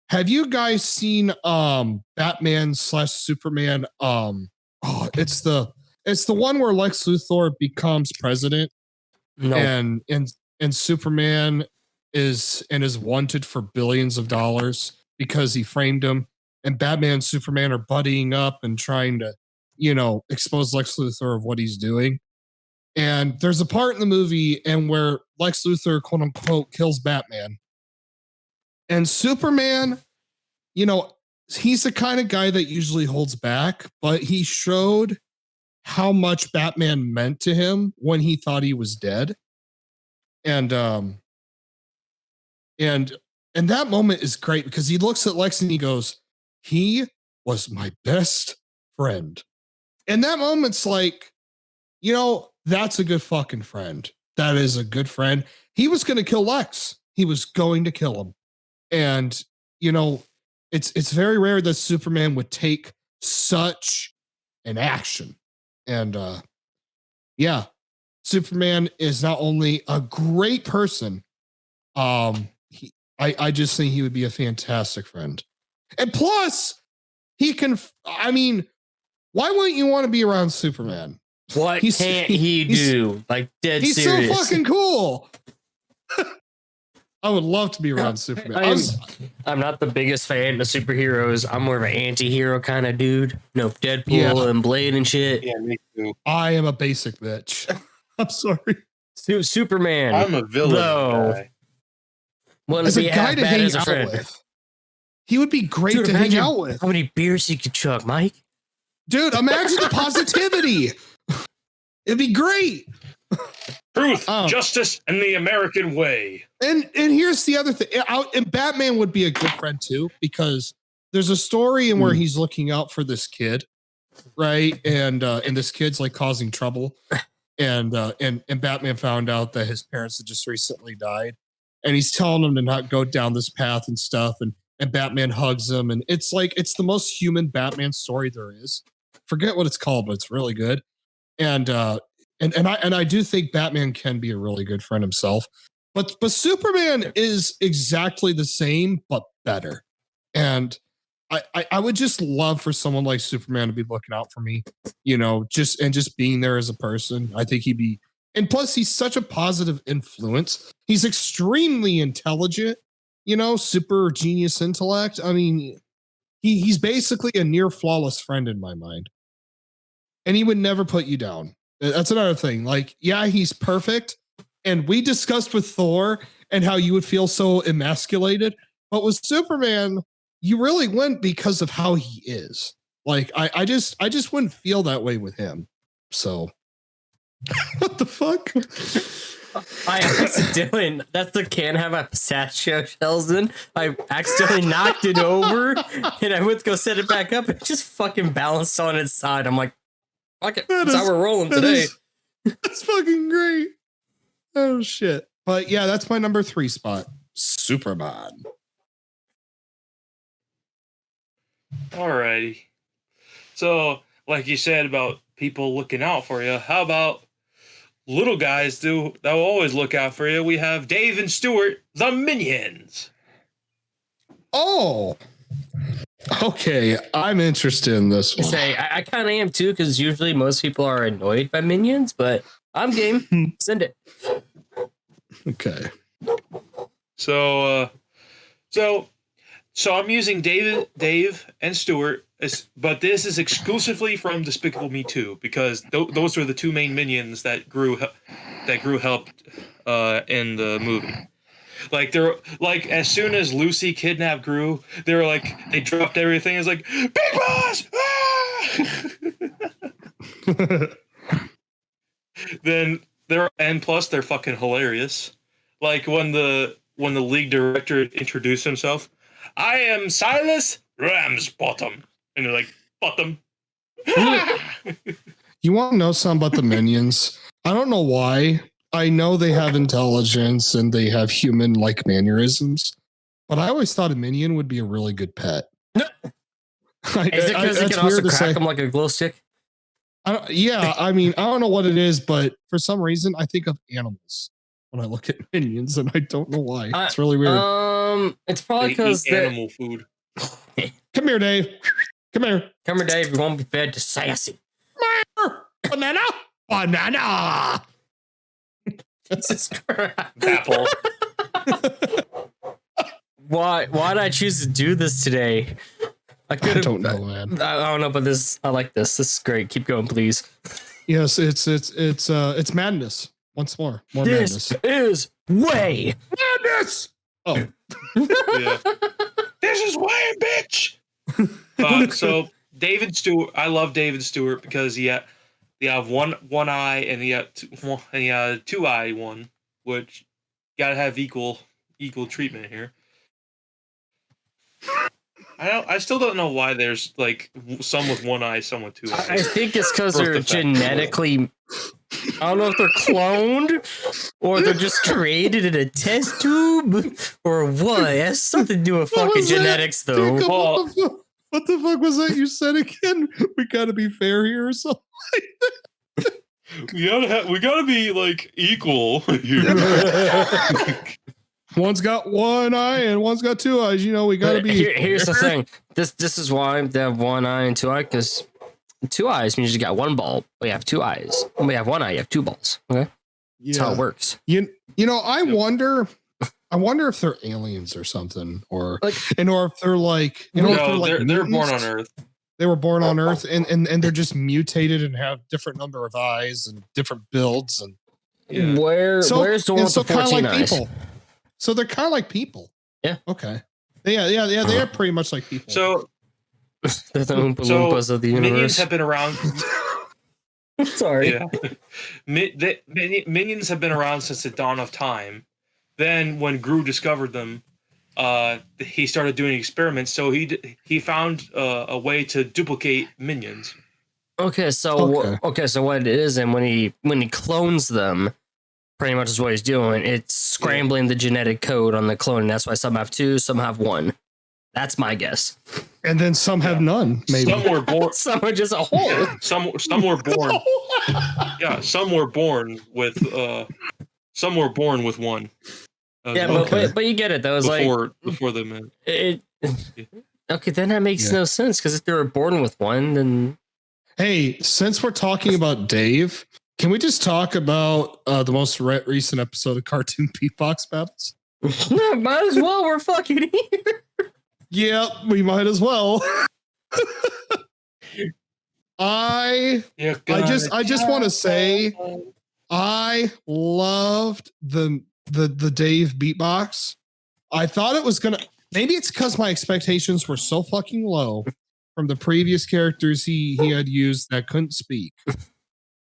Have you guys seen Batman / Superman? It's the one where Lex Luthor becomes president, No. and Superman is wanted for billions of dollars because he framed him. And Batman and Superman are buddying up and trying to, you know, expose Lex Luthor of what he's doing. And there's a part in the movie and where Lex Luthor, quote unquote, kills Batman. And Superman, you know, he's the kind of guy that usually holds back, but he showed how much Batman meant to him when he thought he was dead. And that moment is great because he looks at Lex and he goes, he was my best friend. And that moment's like, you know, that's a good fucking friend. That is a good friend. He was going to kill Lex. He was going to kill him. And, you know, it's very rare that Superman would take such an action. And yeah, Superman is not only a great person, I just think he would be a fantastic friend. And plus, he can, I mean, why wouldn't you want to be around Superman? What can't he do? Like, dead He's serious. so fucking cool. I would love to be around Superman. I'm not the biggest fan of superheroes. I'm more of an anti-hero kind of dude. No, Deadpool Yeah. and Blade and shit. Yeah, me too. I am a basic bitch. I'm sorry. Superman. I'm a villain No. guy. Wouldn't As a be guy half to bad hang as a out friend. with. He would be great Dude, to hang imagine out with. How many beers he could chug, Mike? Dude, imagine the positivity. It'd be great. Truth, justice, and the American way. And here's the other thing. And Batman would be a good friend too, because there's a story in where he's looking out for this kid, right? And this kid's like causing trouble. And Batman found out that his parents had just recently died. And he's telling him to not go down this path and stuff. And Batman hugs him. And it's the most human Batman story there is. Forget what it's called, but it's really good. And I do think Batman can be a really good friend himself. But Superman is exactly the same, but better. And I would just love for someone like Superman to be looking out for me, just being there as a person. I think he'd be, and plus he's such a positive influence. He's extremely intelligent, super genius intellect. I mean, he's basically a near flawless friend in my mind. And he would never put you down. That's another thing. Like, yeah, he's perfect. And we discussed with Thor and how you would feel so emasculated. But with Superman, you really wouldn't because of how he is. Like, I just wouldn't feel that way with him. So, what the fuck? I accidentally, that's the can have a pistachio shells in. I accidentally knocked it over and I went to go set it back up. It just fucking balanced on its side. I'm like, fuck it. That's how we're rolling today. That's fucking great. Oh, shit. But yeah, that's my number 3 spot. Superman. Alrighty. So, like you said about people looking out for you, how about little guys that will always look out for you? We have Dave and Stuart, the Minions. Oh, okay. I'm interested in this one. I kind of am too, because usually most people are annoyed by Minions, but I'm game. Send it. Okay. So I'm using Dave and Stuart, but this is exclusively from Despicable Me 2 because those are the two main minions that grew helped in the movie. Like they're like as soon as Lucy kidnapped Gru, they dropped everything. It's like Big Boss. Ah! Then they're fucking hilarious. Like when the league director introduced himself, I am Silas Ramsbottom, and they're like bottom. You want to know something about the Minions? I don't know why. I know they have intelligence and they have human-like mannerisms, but I always thought a Minion would be a really good pet. Is it because it can also crack them like a glow stick? Yeah, I mean, I don't know what it is, but for some reason, I think of animals when I look at Minions, and I don't know why. It's really weird. It's probably because animal food. Come here, Dave. Come here, Dave. You won't be fed to sassy. Banana. Jesus Christ. Apple. Why did I choose to do this today? I don't know, man. I don't know, but I like this. This is great. Keep going, please. Yes, it's madness. Once more this madness. Is way madness. Oh, yeah. This is way, bitch. So David Stewart, I love David Stewart because you have one eye and you have two eye one, which gotta have equal treatment here. I still don't know why there's like some with one eye, some with two eyes. I think it's because they're genetically. I don't know if they're cloned or they're just created in a test tube or what. It has something to do with fucking genetics, though. Jacob, what the fuck was that you said again? We gotta be fair here or something. We gotta be like equal. One's got one eye and one's got two eyes. We gotta be. Here's the thing. This is why they have one eye and two eyes, because two eyes means you got one ball. We have two eyes. When we have one eye, you have two balls. Okay, that's how it works. I wonder if they're aliens or something, or if they're like, they're born on Earth. They were born on Earth, and they're just mutated and have different number of eyes and different builds. And where's the one with the 14 eyes? People. So they're kind of like people. Yeah. Okay. Yeah. They are pretty much like people. So They're the Oompa Loompas of the universe. Minions have been around. Sorry. Yeah. Minions have been around since the dawn of time. Then, when Gru discovered them, he started doing experiments. So he found a way to duplicate minions. Okay, so Okay. so what it is, and when he clones them, pretty much is what he's doing. It's scrambling the genetic code on the clone, and that's why some have 2, some have 1. That's my guess. And then some have none, maybe. Some were born. Some are just a hole. Yeah, some were born. Yeah, some were born with. Some were born with 1. Yeah, Okay. but you get it though. It's before the man. Okay, then that makes no sense because if they were born with 1, then. Hey, since we're talking about Dave, can we just talk about the most recent episode of Cartoon Beatbox Battles? No, might as well. We're fucking here. Yeah, we might as well. I just want to say I loved the Dave beatbox. I thought it was gonna. Maybe it's because my expectations were so fucking low from the previous characters he had used that couldn't speak,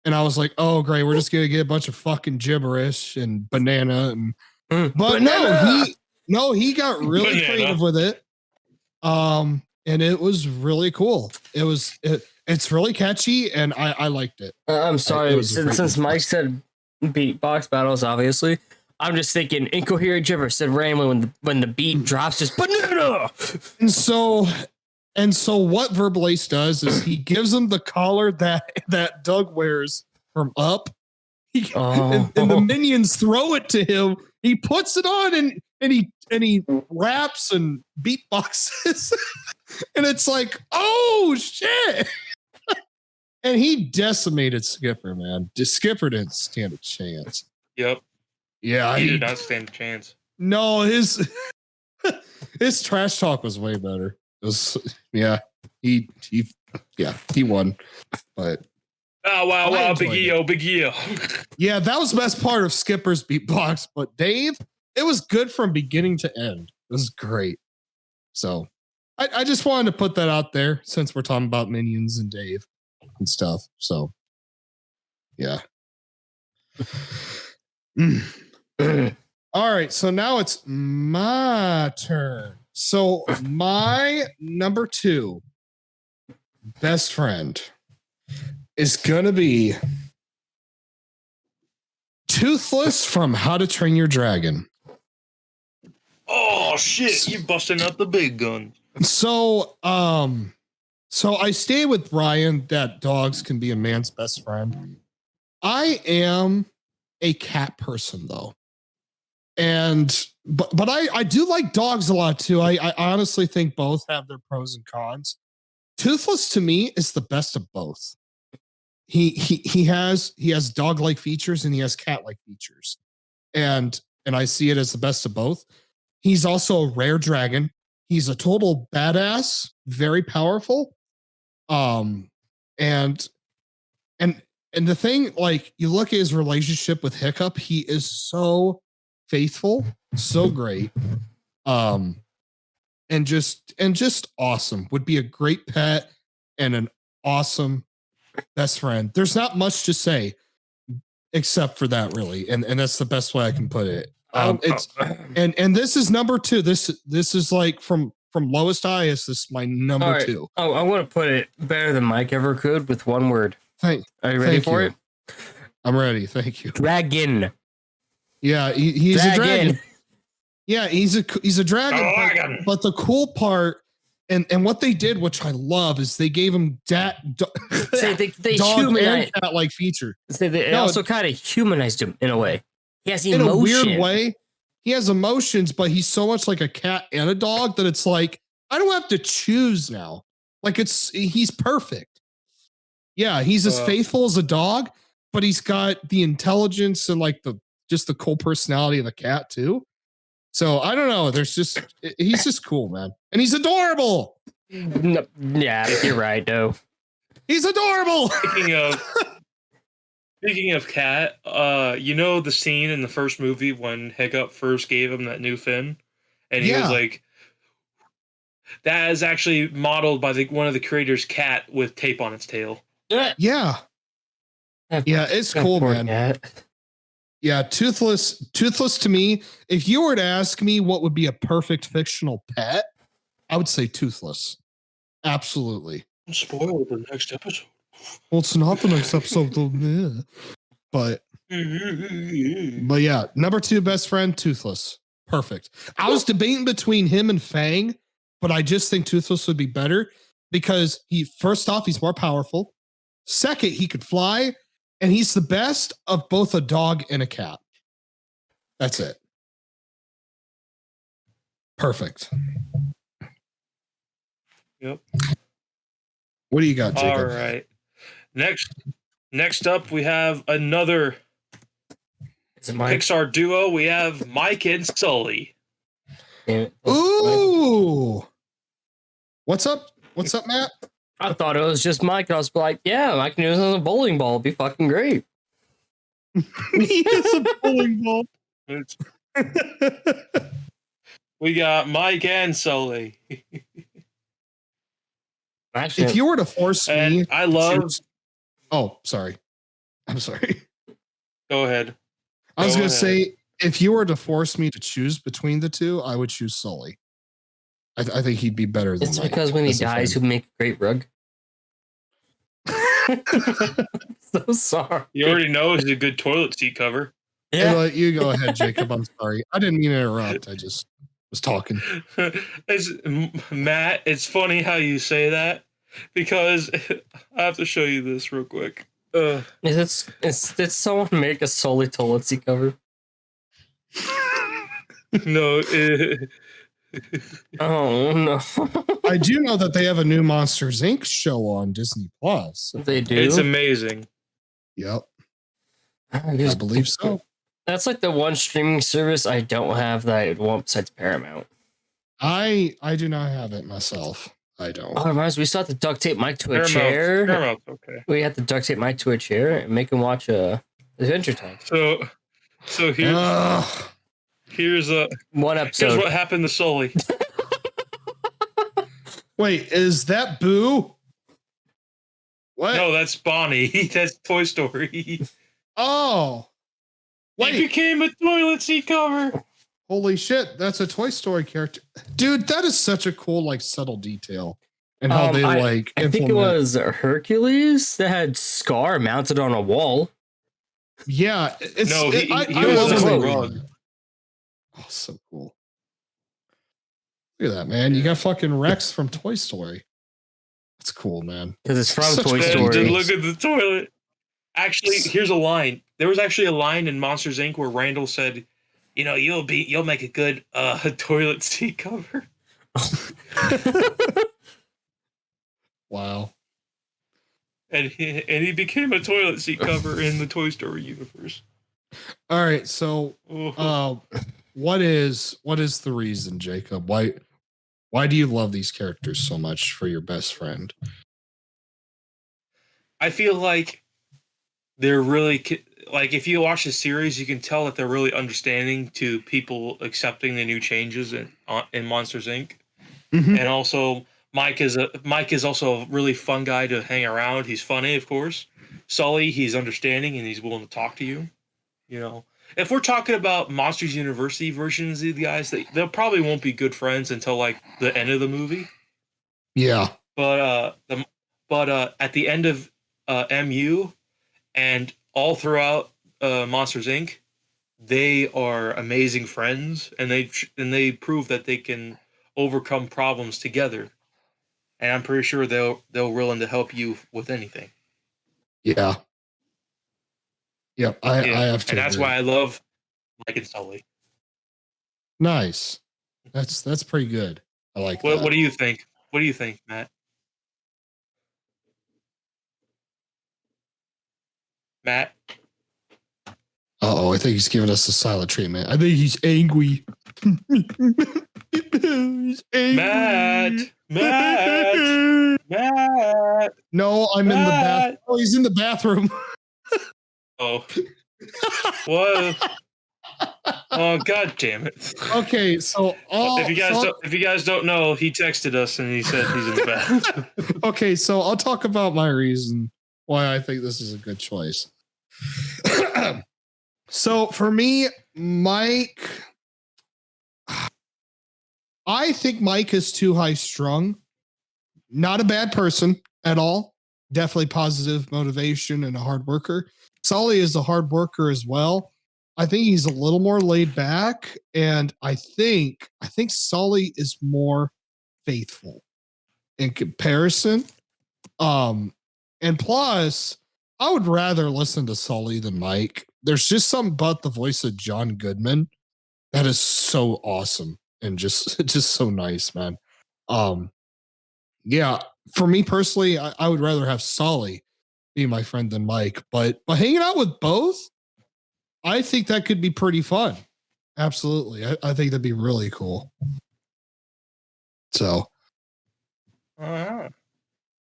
and I was like, "Oh, great, we're just gonna get a bunch of fucking gibberish and banana." But Banana! he got really creative with it. And it was really cool. It's really catchy, and I liked it. I'm sorry, since Mike said beatbox battles, obviously, I'm just thinking incoherent gibberish said randomly when the beat drops, just banana. And so what Verbal Ace does is he gives him the collar that Doug wears from Up. And the minions throw it to him. He puts it on and he raps and beatboxes. And it's like, oh shit. And he decimated Skipper, man. Skipper didn't stand a chance. Yep. Yeah. He did not stand a chance. No, his trash talk was way better. It was, he won. But wow, Big E-O. yeah, that was the best part of Skipper's beatbox. But Dave, it was good from beginning to end. It was great. So I just wanted to put that out there since we're talking about minions and Dave and stuff. So yeah. All right. So now it's my turn. So my number 2 best friend is gonna be Toothless from How to Train Your Dragon. Oh shit! You busting out the big gun. So I stay with Brian that dogs can be a man's best friend. I am a cat person though, but I do like dogs a lot too. I honestly think both have their pros and cons. Toothless to me is the best of both. He has dog-like features and he has cat-like features. And I see it as the best of both. He's also a rare dragon. He's a total badass, very powerful. And the thing, like, you look at his relationship with Hiccup, he is so faithful, so great. And just awesome. Would be a great pet and an awesome best friend. There's not much to say except for that, really, and that's the best way I can put it. It's and this is number 2. This is like from lowest to highest. This is my number 2. Oh, I want to put it better than Mike ever could with one word. Are you ready for it? I'm ready. Thank you. Dragon. Yeah, he's a dragon. Yeah, he's a dragon. But the cool part. And what they did, which I love, is they gave him they dog and cat like feature. They also kind of humanized him in a way. He has emotion. In a weird way. He has emotions, but he's so much like a cat and a dog that it's like I don't have to choose now. Like he's perfect. Yeah, he's as faithful as a dog, but he's got the intelligence and like the cool personality of a cat too. So I don't know. He's just cool, man. And he's adorable. No, yeah, you're right, though. He's adorable. Speaking of cat, you know the scene in the first movie when Hiccup first gave him that new fin? And he was like, that is actually modeled by one of the creators' cat with tape on its tail. Yeah. Yeah, it's cool, Poor man. cat. Yeah, toothless to me. If you were to ask me what would be a perfect fictional pet, I would say toothless. Absolutely. Spoil the next episode. Well, it's not the next episode, though. Yeah. But yeah, number 2 best friend, toothless. Perfect. I was debating between him and Fang, but I just think toothless would be better because first off, he's more powerful. Second, he could fly, and he's the best of both a dog and a cat. That's it. Perfect. Yep. What do you got, Jacob? All right. Next up, we have another Is it Mike? Pixar duo. We have Mike and Sully. Damn it. Ooh. What's up? What's up, Matt? I thought it was just Mike. I was like, yeah, I can use it as a bowling ball. It'd be fucking great. It's a bowling ball. We got Mike and Sully. Actually, If you were to force me, And I love. oh, sorry. I'm sorry. Go ahead. I was Go going to ahead. say, if you were to force me to choose between the two, I would choose Sully. I think he'd be better than it's Mike because when he as a dies, he'll friend. make a great rug. So sorry. You already know he's a good toilet seat cover. Yeah. You go ahead, Jacob. I'm sorry. I didn't mean to interrupt. I just was talking. Matt, it's funny how you say that because I have to show you this real quick. Did someone make a Sully toilet seat cover? No. Oh no. I do know that they have a new Monsters Inc. show on Disney Plus. They do. It's amazing. Yep, I believe so. That's like the one streaming service I don't have that I want besides Paramount. I do not have it myself. I don't. Oh, reminds me, we still have to duct tape Mike to a Paramount, chair. Paramount's okay. We have to duct tape Mike to a chair and make him watch Adventure Time. So here's One episode. what happened to Sully. Wait, is that Boo? What? No, that's Bonnie. That's Toy Story. Oh, He wait! became a toilet seat cover. Holy shit! That's a Toy Story character, dude. That is such a cool, like, subtle detail, and how they I think it implement- was Hercules that had Scar mounted on a wall. Yeah, it's No, he I was wasn't on the reading rug. that. Oh, so cool! Look at that, man. You got fucking Rex from Toy Story. That's cool, man. Because it's from Such Toy bad And Story. look at the toilet. Actually, here's a line. There was actually a line in Monsters Inc. where Randall said, "You know, you'll make a good toilet seat cover." Wow. And he became a toilet seat cover in the Toy Story universe. All right, so what is the reason, Jacob? Why do you love these characters so much for your best friend? I feel like they're really like, if you watch the series, you can tell that they're really understanding to people accepting the new changes in Monsters Inc. Mhm. And also Mike is also a really fun guy to hang around. He's funny, of course. Sully, he's understanding and he's willing to talk to you. You know, if we're talking about Monsters University versions of these guys, they probably won't be good friends until like the end of the movie. Yeah. But at the end of MU and all throughout Monsters Inc., they are amazing friends, and they prove that they can overcome problems together. And I'm pretty sure they're willing to help you with anything. Yeah. Yep. I have to. And that's agree. why I love Mike and Sully. Nice. That's pretty good. I like that. What do you think? What do you think, Matt? Matt? Uh-oh, I think he's giving us the silent treatment. I think he's angry. He's angry. Matt! No, I'm in the bath. Matt! Oh, he's in the bathroom. Oh. What? Oh, god damn it. Okay, so If you guys don't know, he texted us and he said he's in the bath. okay, so I'll talk about my reason why I think this is a good choice. So for me, Mike, I think Mike is too high strung. Not a bad person at all. Definitely positive motivation and a hard worker. Sully is a hard worker as well. I think he's a little more laid back, and I think Sully is more faithful in comparison. And plus, I would rather listen to Sully than Mike. There's just something about the voice of John Goodman that is so awesome and just just so nice, man. Yeah, for me personally, I would rather have Sully be my friend than Mike, but hanging out with both, I think that could be pretty fun. Absolutely. I think that'd be really cool. So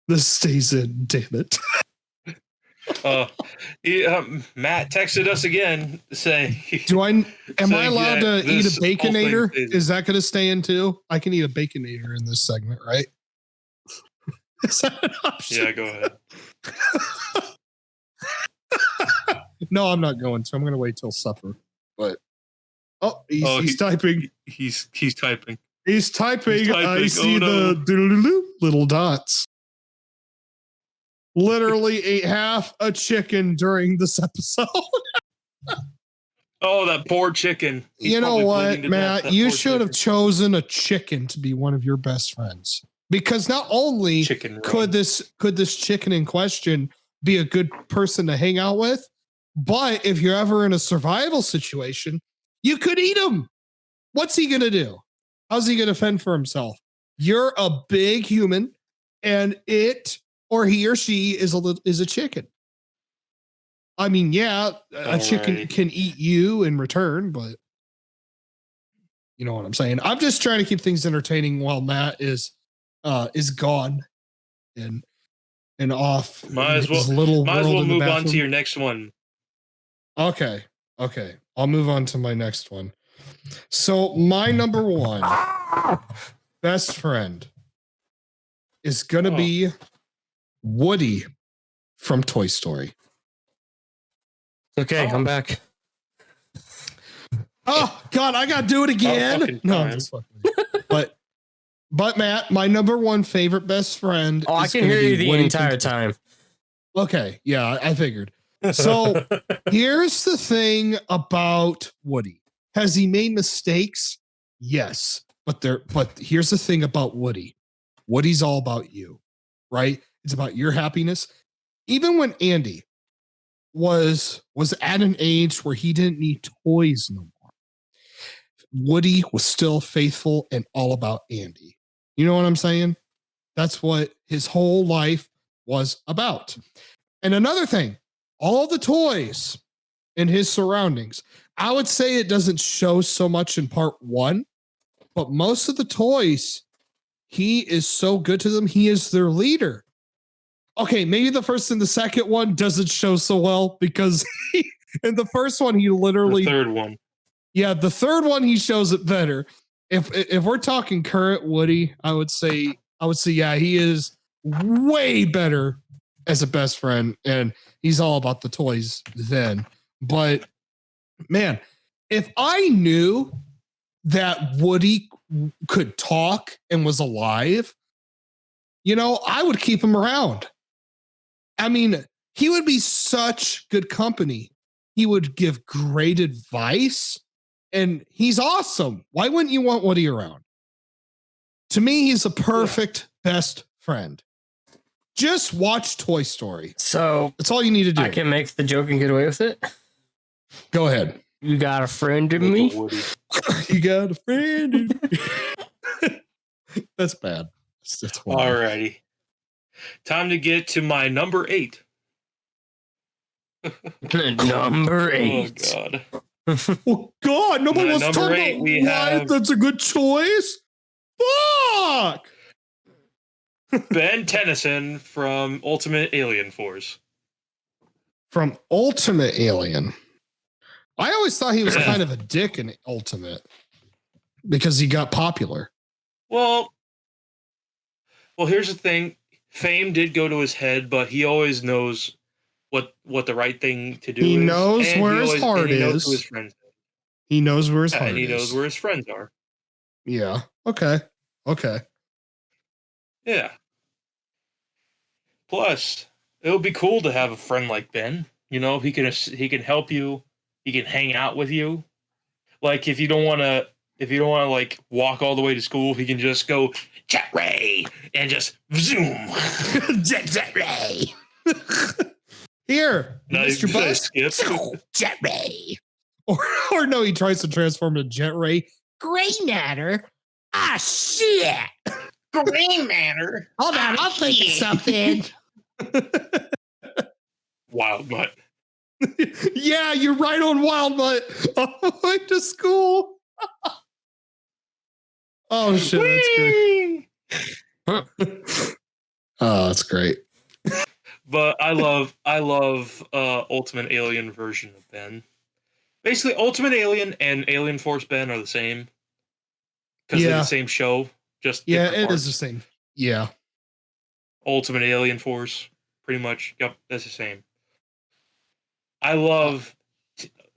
this stays in, damn it. Matt texted us again saying, am I allowed to eat a this whole thing Baconator? is- Is that going to stay in too? I can eat a Baconator in this segment, right? Is that an option? Yeah, go ahead. No, I'm not going to. I'm going to wait till supper. But he's typing. He's typing. He's typing. I see no. the little dots. Literally ate half a chicken during this episode. Oh, that poor chicken. He's you know probably what, bleeding to Matt? death, You poor should have chicken. chosen a chicken to be one of your best friends. Because not only Chicken could this chicken in question be a good person to hang out with, but if you're ever in a survival situation, you could eat him. What's he gonna do? How's he gonna fend for himself? You're a big human, and it or he or she is a chicken. I mean, yeah, a chicken can eat you in return, but you know what I'm saying. I'm just trying to keep things entertaining while Matt is gone and off. Might as well move on to your next one. Okay. I'll move on to my next one. So my number one best friend is gonna be Woody from Toy Story. Okay, I'm back. Oh God, I gotta do it again. No, I'm just fucking with you. But Matt, my number one favorite best friend. Oh, I can hear you the entire time. Okay, yeah, I figured. So here's the thing about Woody. Has he made mistakes? Yes. But here's the thing about Woody. Woody's all about you, right? It's about your happiness. Even when Andy was at an age where he didn't need toys no more, Woody was still faithful and all about Andy. You know what I'm saying? That's what his whole life was about. And another thing, all the toys in his surroundings, I would say it doesn't show so much in part one, but most of the toys, he is so good to them. He is their leader. Okay, maybe the first and the second one doesn't show so well because in the first one, he literally... The third one. Yeah, the third one, he shows it better. If we're talking current Woody, I would say, yeah, he is way better as a best friend, and he's all about the toys then. But man, if I knew that Woody could talk and was alive, I would keep him around. I mean, he would be such good company. He would give great advice, and he's awesome. Why wouldn't you want Woody around? To me, he's a perfect best friend. Just watch Toy Story. So that's all you need to do. I can make the joke and get away with it. Go ahead. You got a friend in me? You got a friend in me. That's bad. That's Alrighty. Time to get to my number 8. Number 8. Oh, God. Oh, God. Nobody wants to talk about why that's a good choice. Fuck! Ben Tennyson from Ultimate Alien Force. From Ultimate Alien. I always thought he was kind of a dick in Ultimate because he got popular. Well, here's the thing. Fame did go to his head, but he always knows what the right thing to do He is. knows and where he his always, heart and he knows who is. his friends are. He knows where his Yeah, heart and he is. knows where his friends are. Yeah. Okay. Okay. Yeah. Plus, it would be cool to have a friend like Ben. You know, he can help you. He can hang out with you. Like if you don't want to like walk all the way to school, he can just go Jet Ray and just zoom. Jet Ray. Here, Nice, Mr. nice Bus. skip. Jet Ray. Or no, he tries to transform into Jet Ray. Gray matter. Ah, shit. Green Manor. Hold on, I'll think of something. Wild mutt. Yeah, you're right on Wild Mutt. On the way to school. Oh shit, that's great. Oh, that's great. But I love Ultimate Alien version of Ben. Basically, Ultimate Alien and Alien Force Ben are the same because they're Yeah. the same show, just Yeah, different it parts. is the same. Yeah. Ultimate Alien Force, pretty much. Yep, that's the same. I love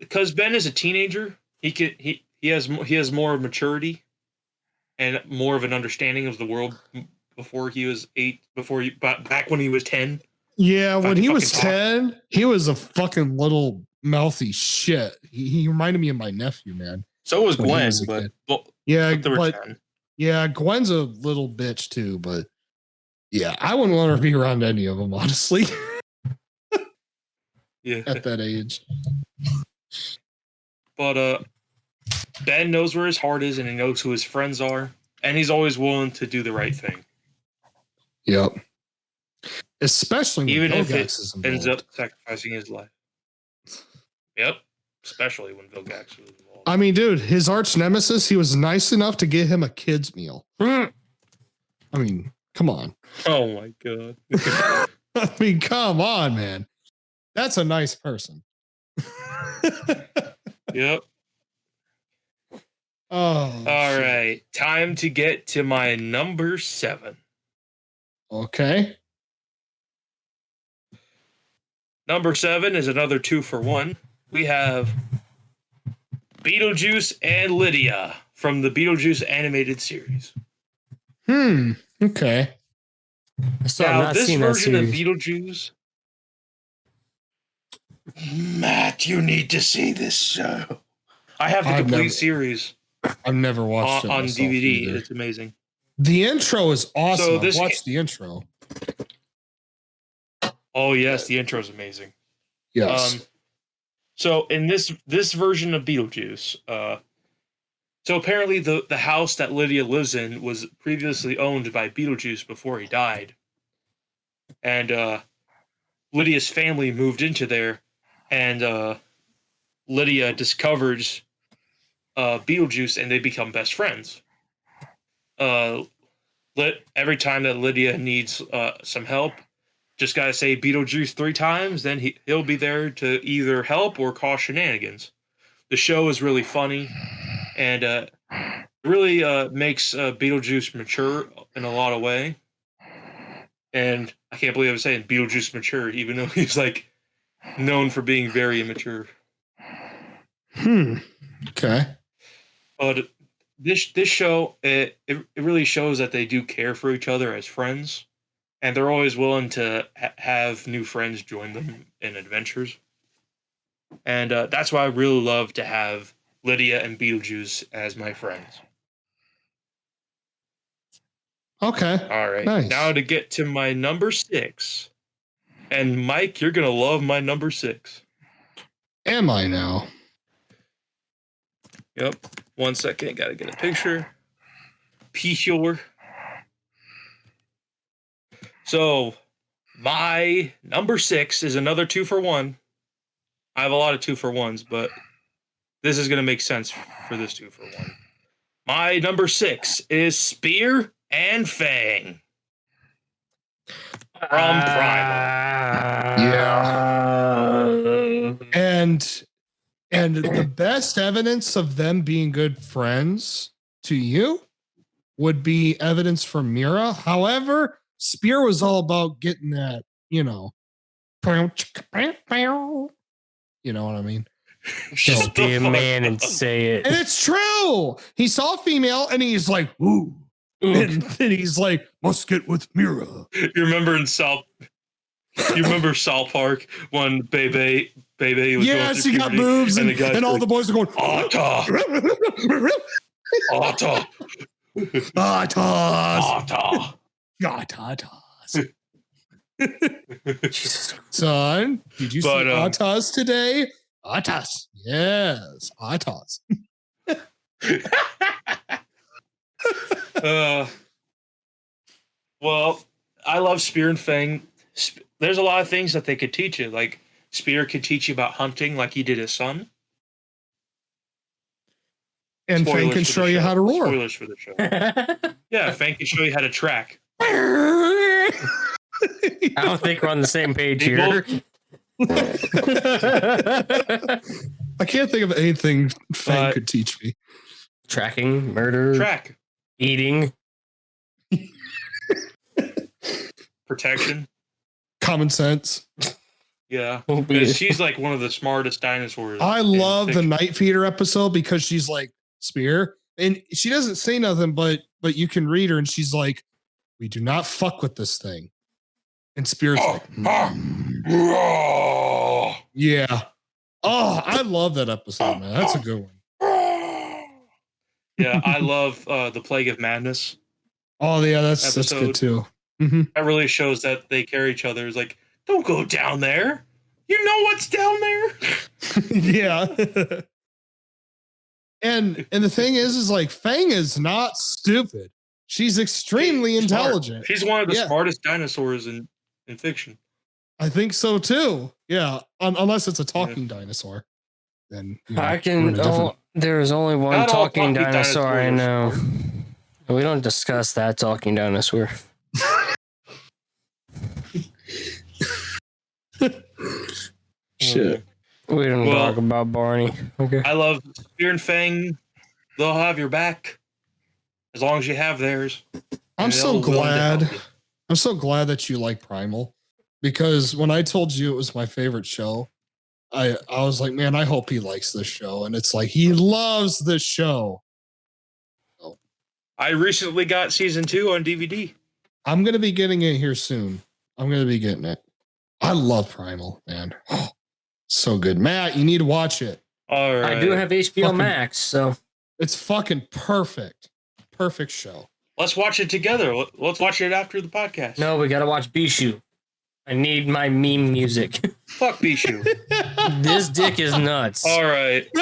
because Ben is a teenager. He has more maturity and more of an understanding of the world before he was 8. Back when he was 10. Yeah, when he was fucking talk. 10, he was a fucking little mouthy shit. He reminded me of my nephew, man. So was When he Gwen, was a but kid. well, Yeah, but they were but 10. yeah, Gwen's a little bitch too, but yeah, I wouldn't want her to be around any of them, honestly, Yeah. at that age. But Ben knows where his heart is and he knows who his friends are, and he's always willing to do the right thing. Yep. Especially when Even if it Vilgax is ends involved. up sacrificing his life. Yep. Especially when Vilgax is involved. I mean, dude, his arch nemesis, he was nice enough to get him a kid's meal. I mean, come on. Oh my god. I mean, come on, man. That's a nice person. Yep. Oh. All shit. right. Time to get to my number 7. Okay. Number 7 is another 2 for 1. We have Beetlejuice and Lydia from the Beetlejuice animated series. Okay. So Now, I'm not this seeing that version of series. Beetlejuice. Matt, you need to see this show. I have the complete series I've never watched it on myself DVD. either. It's amazing. The intro is awesome. So I've this watched the intro. Oh yes, the intro is amazing. Yes. So in this version of Beetlejuice, so apparently the house that Lydia lives in was previously owned by Beetlejuice before he died, and Lydia's family moved into there, and Lydia discovers Beetlejuice, and they become best friends. Every time that Lydia needs some help, just gotta say Beetlejuice 3 times, then he'll be there to either help or cause shenanigans. The show is really funny, and really makes Beetlejuice mature in a lot of way. And I can't believe I'm saying Beetlejuice mature, even though he's like known for being very immature. Okay. But this show it really shows that they do care for each other as friends, and they're always willing to have new friends join them in adventures. And that's why I really love to have Lydia and Beetlejuice as my friends. Okay. All right. Nice. Now to get to my number 6. And Mike, you're going to love my number 6. Am I now? Yep. 1 second. Got to get a picture. Pure. So my number 6 is another 2 for 1. I have a lot of 2 for 1s, but this is going to make sense for this 2 for 1. My number 6 is Spear and Fang from Primal. Yeah. And the best evidence of them being good friends to you would be evidence from Mira. However, Spear was all about getting that, You know what I mean? Just be a man and say it. And it's true. He saw a female and he's like, ooh. And then he's like, must get with Mira. You remember South Park when Bebe was yes, going he through got boobs and, the guys all the boys are going, Otta, Otta, Atas. Son, did you see Atas today? Atas. Yes, Atas. Well, I love Spear and Fang. There's a lot of things that they could teach you. Like Spear could teach you about hunting, like he did his son. And Fang can show you how to roar. Spoilers for the show. Yeah, Fang can show you how to track. I don't think we're on the same page here. I can't think of anything Fang could teach me. Tracking, murder, eating, protection, common sense. Yeah, because she's like one of the smartest dinosaurs. I love the Night Feeder episode because she's like Spear, and she doesn't say nothing, but you can read her, and she's like, "We do not fuck with this thing." And Spear's like, "Yeah." Oh, I love that episode, man. That's a good one. Yeah, I love the Plague of Madness. Oh yeah, that's good too. Mm-hmm. That really shows that they carry each other. It's like, don't go down there. You know what's down there. Yeah. And the thing is like Fang is not stupid. She's extremely intelligent. She's one of the smartest dinosaurs in fiction. I think so too. Yeah, unless it's a talking dinosaur. Then there's only one talking dinosaur I know. We don't discuss that talking dinosaur. Shit. We don't talk about Barney. Okay. I love Spear and Fang. They'll have your back as long as you have theirs. I'm so glad that you like Primal, because when I told you it was my favorite show, I was like, man, I hope he likes this show. And it's like, he loves this show. So, I recently got season 2 on DVD. I'm going to be getting it here soon. I'm going to be getting it. I love Primal, man. Oh, so good. Matt, you need to watch it. All right. I do have HBO Max, so. It's fucking perfect. Perfect show. Let's watch it together. Let's watch it after the podcast. No, we got to watch Bishu. I need my meme music. Fuck Bishu. This dick is nuts. All right. I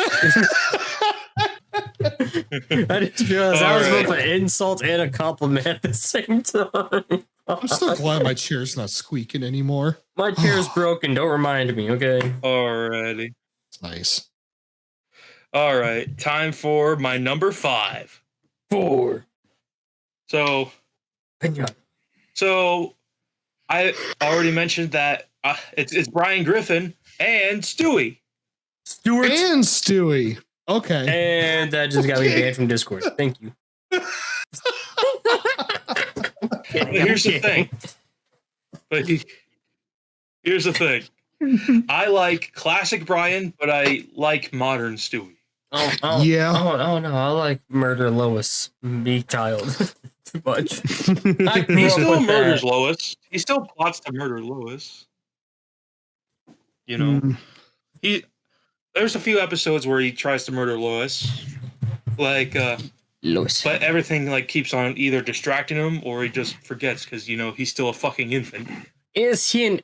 just realized that was both an insult and a compliment at the same time. I'm so glad my chair's not squeaking anymore. My chair's broken. Don't remind me, okay? Alrighty. It's nice. All right. Time for my number 5. 4. So I already mentioned that it's Brian Griffin and Stewie. Stewie. Okay. And that just got me banned from Discord. Thank you. Here's the thing. I like classic Brian, but I like modern Stewie. Yeah. Oh no, I like Murder Lois. Me child. Too much. He still murders Lois. He still plots to murder Lois. You know, there's a few episodes where he tries to murder Lois, like Lois. But everything like keeps on either distracting him or he just forgets because he's still a fucking infant. Is he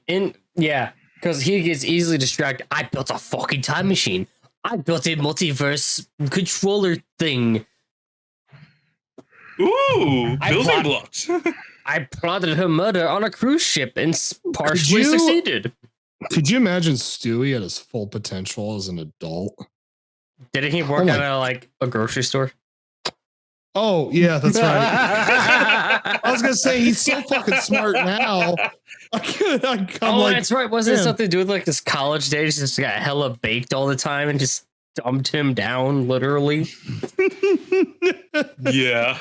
yeah, because he gets easily distracted. I built a fucking time machine. I built a multiverse controller thing. Ooh, building blocks. I plotted her murder on a cruise ship and partially succeeded. Could you imagine Stewie at his full potential as an adult? Didn't he work at a grocery store? Oh, yeah, that's right. I was going to say, he's so fucking smart now. That's right. Wasn't it something to do with like his college days? Just got hella baked all the time and just dumped him down, literally. Yeah.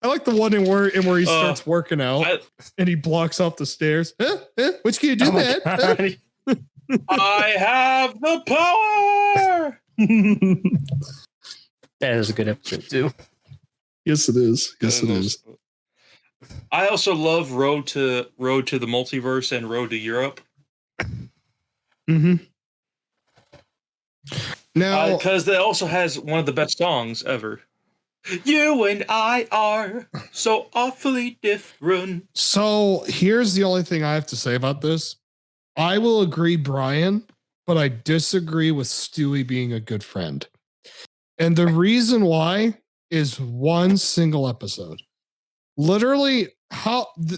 I like the one in where he Uh, starts working out I, and he blocks off the stairs. Which can you do, Oh my man? God. I have the power. That is a good episode too. Yes, it is. Yes, it is. I also love Road to the Multiverse and Road to Europe. Mm-hmm. Now, Because that also has one of the best songs ever. You and I are so awfully different. so here's the only thing I have to say about this. I will agree, Brian, but I disagree with Stewie being a good friend. And the reason why is one single episode. Literally,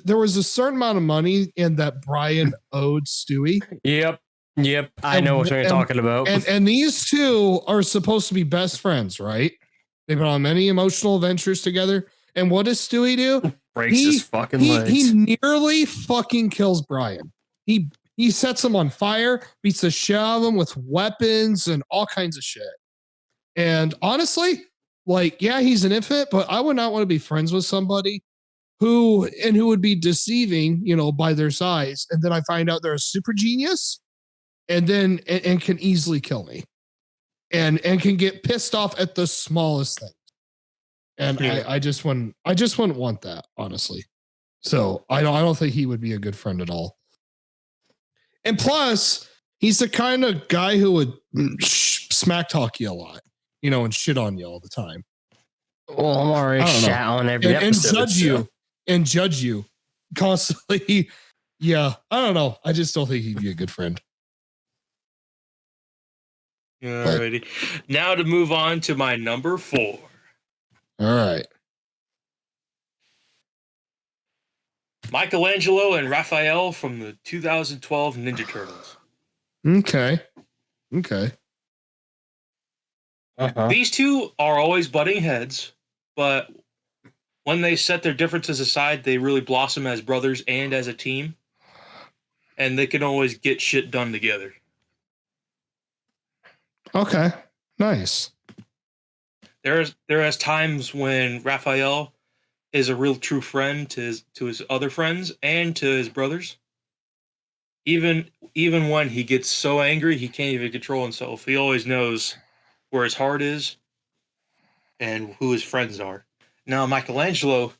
there was a certain amount of money in that Brian owed Stewie. Yep. I know what you're talking about. And these two are supposed to be best friends, right? They've been on many emotional adventures together. And what does Stewie do? Breaks his fucking legs. He nearly fucking kills Brian. He sets him on fire, beats the shit out of him with weapons and all kinds of shit. And honestly, like, yeah, he's an infant, but I would not want to be friends with somebody who would be deceiving, by their size. And then I find out they're a super genius and then and can easily kill me and can get pissed off at the smallest thing. And Yeah. I just wouldn't want that, honestly. So I don't think he would be a good friend at all. And plus, he's the kind of guy who would smack talk you a lot, and shit on you all the time. Well, I'm already shat on every episode. And judge you constantly. Yeah, I don't know. I just don't think he'd be a good friend. Alrighty. Now to move on to my number 4. All right. Michelangelo and Raphael from the 2012 Ninja Turtles. Okay. Uh-huh. These two are always butting heads, but when they set their differences aside, they really blossom as brothers and as a team. And they can always get shit done together. Okay. Nice. There's times when Raphael is a real true friend to his other friends and to his brothers. Even when he gets so angry he can't even control himself, he always knows where his heart is and who his friends are. Now Michelangelo,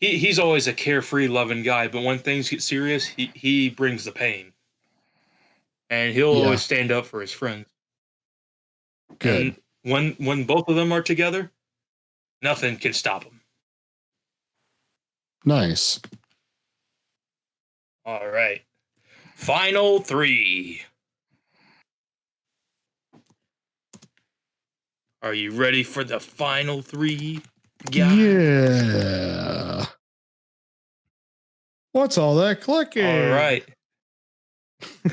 he's always a carefree, loving guy, but when things get serious, he brings the pain, and he'll always stand up for his friends. Good. And when both of them are together, nothing can stop them. Nice. All right. Final 3. Are you ready for the final 3? Yeah. What's all that clicking? All right.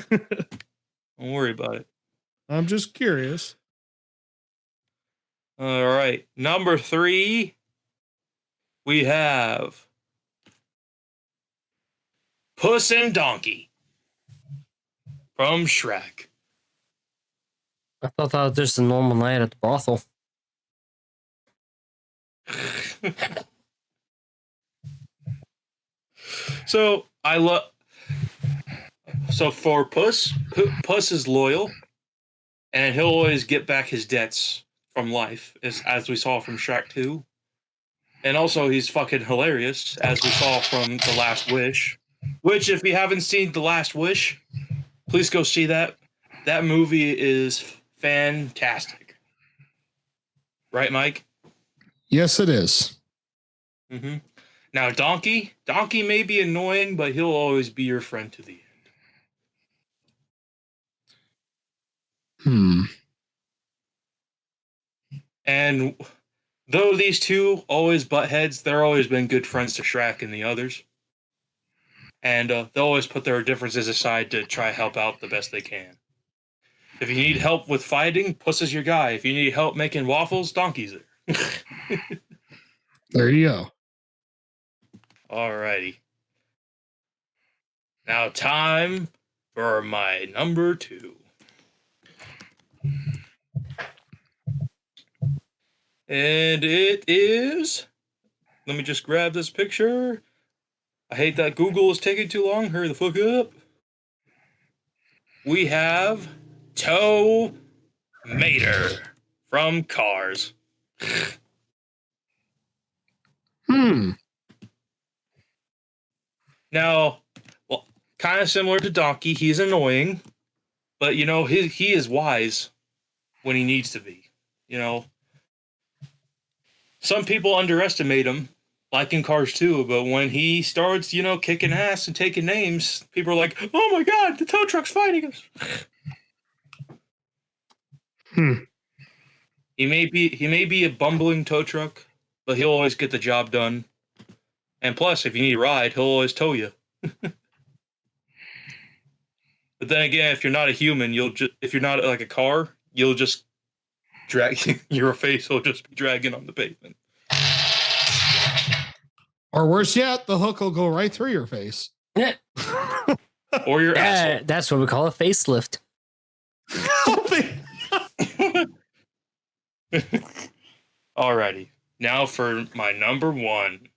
Don't worry about it. I'm just curious. All right. Number 3, we have Puss and Donkey from Shrek. I thought that was just a normal night at the brothel. So for Puss is loyal, and he'll always get back his debts from life, as we saw from Shrek 2. And also, he's fucking hilarious, as we saw from The Last Wish. Which, if you haven't seen The Last Wish, please go see that. That movie is fantastic. Right, Mike? Yes, it is. Mm-hmm. Now, Donkey may be annoying, but he'll always be your friend to the end. And though these two always butt heads, they're always been good friends to Shrek and the others. And they'll always put their differences aside to try to help out the best they can. If you need help with fighting, Puss is your guy. If you need help making waffles, Donkey's there. There you go. Alrighty. Now time for my number 2. And it is Let me just grab this picture. I hate that Google is taking too long. Hurry the fuck up. We have Tow Mater from Cars. Now, well, kind of similar to Donkey, he's annoying, but you know, he is wise when he needs to be. You know, some people underestimate him, like in Cars 2, but when he starts, you know, kicking ass and taking names, people are like, "Oh my god, the tow truck's fighting us." He may be a bumbling tow truck, but he'll always get the job done. And plus, if you need a ride, he'll always tow you. But then again, if you're not a human, if you're not like a car, you'll just drag your face will just be dragging on the pavement. Or worse yet, the hook will go right through your face. Or your asshole. That's what we call a facelift. Alrighty. Now for my number one.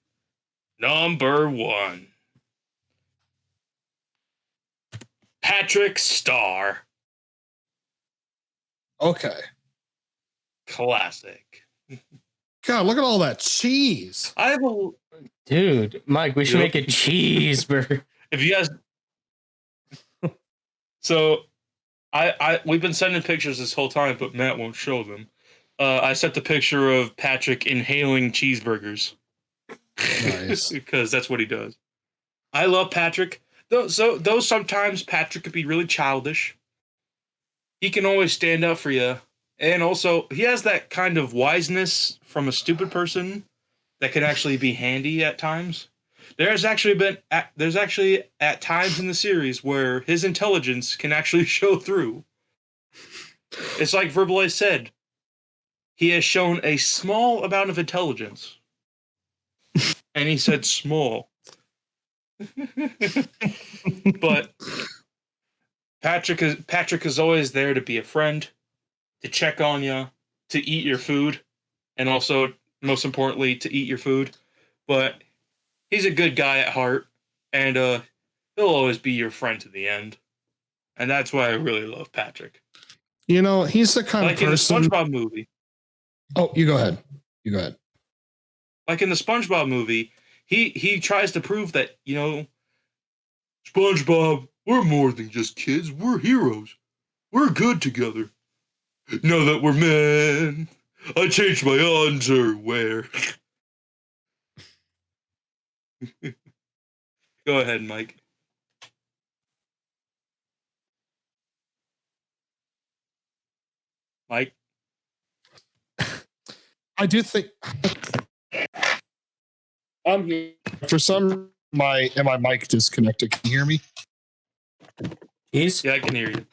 Number one. Patrick Star. Okay. Classic. God, look at all that cheese. Dude, Mike, we should make a cheeseburger. If you guys, so we've been sending pictures this whole time, but Matt won't show them. I sent the picture of Patrick inhaling cheeseburgers. Nice. Because that's what he does. I love Patrick. Though sometimes Patrick could be really childish, he can always stand up for you. And also, he has that kind of wiseness from a stupid person that can actually be handy at times. There's actually at times in the series where his intelligence can actually show through. It's like Verbalize said, he has shown a small amount of intelligence. And he said small. But Patrick is always there to be a friend, to check on you, to eat your food, and also, most importantly, to eat your food. But he's a good guy at heart, and he'll always be your friend to the end. And that's why I really love Patrick. You know, he's the kind like of person. In the SpongeBob movie. Oh, you go ahead. You go ahead. Like in the SpongeBob movie, he tries to prove that, you know, SpongeBob, we're more than just kids. We're heroes. We're good together. Now that we're men, I changed my underwear. Go ahead, Mike. Mike? I do think I'm here. For some, my mic disconnected. Can you hear me? Yeah, I can hear you.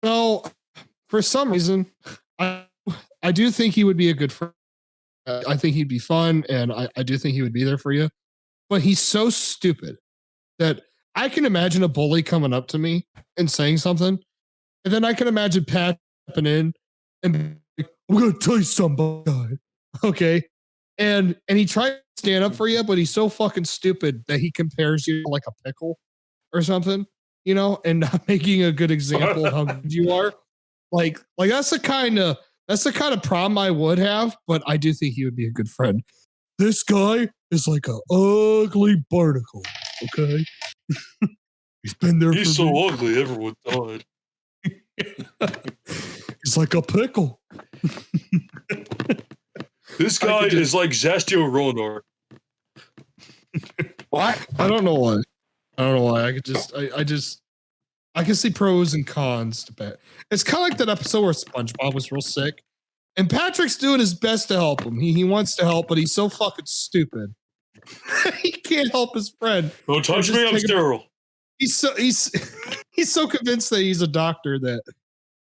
No, for some reason, I do think he would be a good friend. I think he'd be fun, and I do think he would be there for you. But he's so stupid that I can imagine a bully coming up to me and saying something, and then I can imagine Pat stepping in and being like, I'm gonna tell you something, okay? And he tries to stand up for you, but he's so fucking stupid that he compares you to like a pickle or something, you know, and not making a good example of how good you are. Like that's the kind of problem I would have, but I do think he would be a good friend. This guy is like an ugly barnacle, okay? He's been there. He's so ugly, everyone thought. He's like a pickle. This guy is like Zastio Ronor. What? I don't know why. I can see pros and cons to bet. It's kind of like that episode where SpongeBob was real sick, and Patrick's doing his best to help him. He wants to help, but he's so fucking stupid. He can't help his friend. Don't touch me, I'm sterile. He's so convinced that he's a doctor that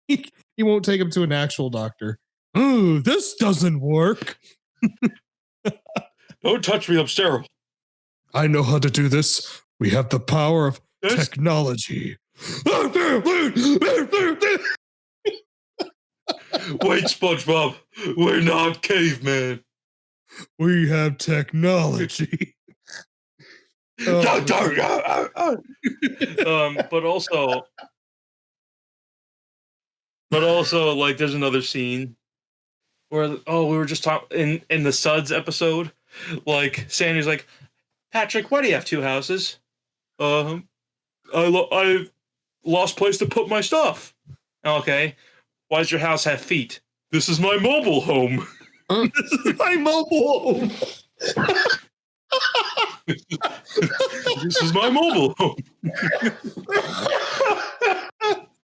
he won't take him to an actual doctor. Ooh, this doesn't work. Don't touch me, I'm sterile. I know how to do this. We have the power of technology. Wait, SpongeBob, we're not cavemen. We have technology. But also, like, there's another scene where we were just talking in the Suds episode. Like, Sandy's like, Patrick, why do you have two houses? I lost place to put my stuff. Okay, why does your house have feet? This is my mobile home. This is my mobile home. This is my mobile home.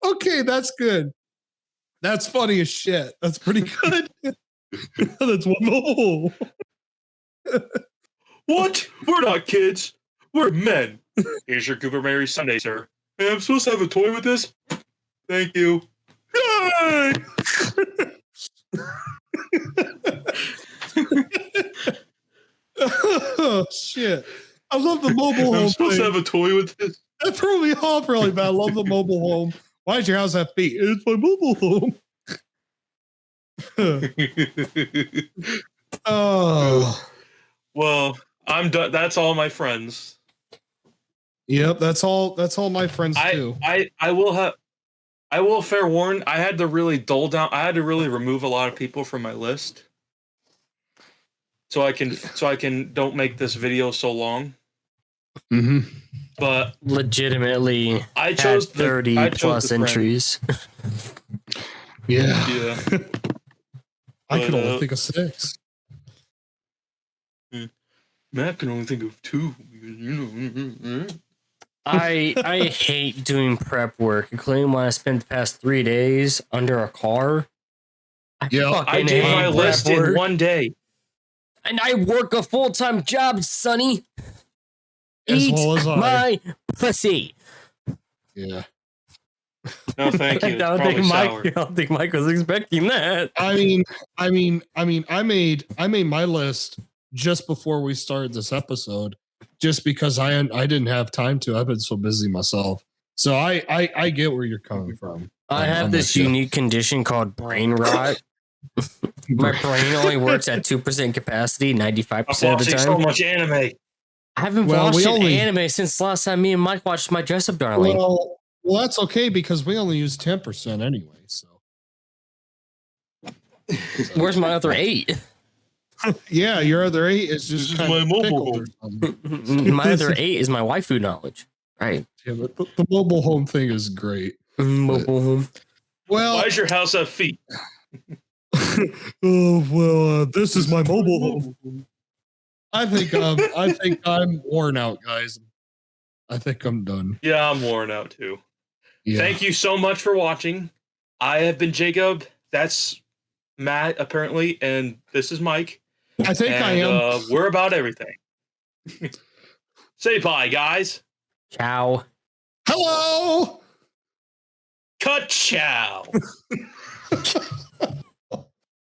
Okay, that's good. That's funny as shit. That's pretty good. That's one mobile. What? We're not kids. We're men. Here's your Cooper Mary Sunday, sir. Hey, I'm supposed to have a toy with this? Thank you. Yay! Oh, shit. I love the mobile home. I'm supposed thing. to have a toy with this. That threw me off really bad. I love the mobile home. Why does your house have feet? It's my mobile home. Oh. Well, I'm done. That's all my friends. Yep, that's all my friends too. I will fair warn, I had to really remove a lot of people from my list. So I can don't make this video so long. Mm-hmm. But legitimately, I chose 30 plus entries. Yeah. I could only think of 6. Matt can only think of 2. I hate doing prep work, including when I spent the past 3 days under a car. I did my list in one day. And I work a full-time job, Sonny. As well as my pussy. Yeah. No, thank you. I don't think Mike was expecting that. I made my list just before we started this episode, just because I didn't have time to. I've been so busy myself. So I get where you're coming from. I have this unique condition called brain rot. My brain only works at 2% capacity 95% of the time. So much anime. I haven't watched anime since last time me and Mike watched My Dress Up Darling. Well, that's okay because we only use 10% anyway. So where's my other 8? Yeah, your other 8 is just my mobile home. My other 8 is my waifu knowledge. Right. Yeah, but the mobile home thing is great. Mobile home. Well, why does your house have feet? This is my mobile home. I think I'm worn out, guys. I think I'm done. Yeah, I'm worn out too. Yeah. Thank you so much for watching. I have been Jacob. That's Matt, apparently, and this is Mike. I think I am. We're about everything. Say bye, guys. Ciao. Hello. Cut chow.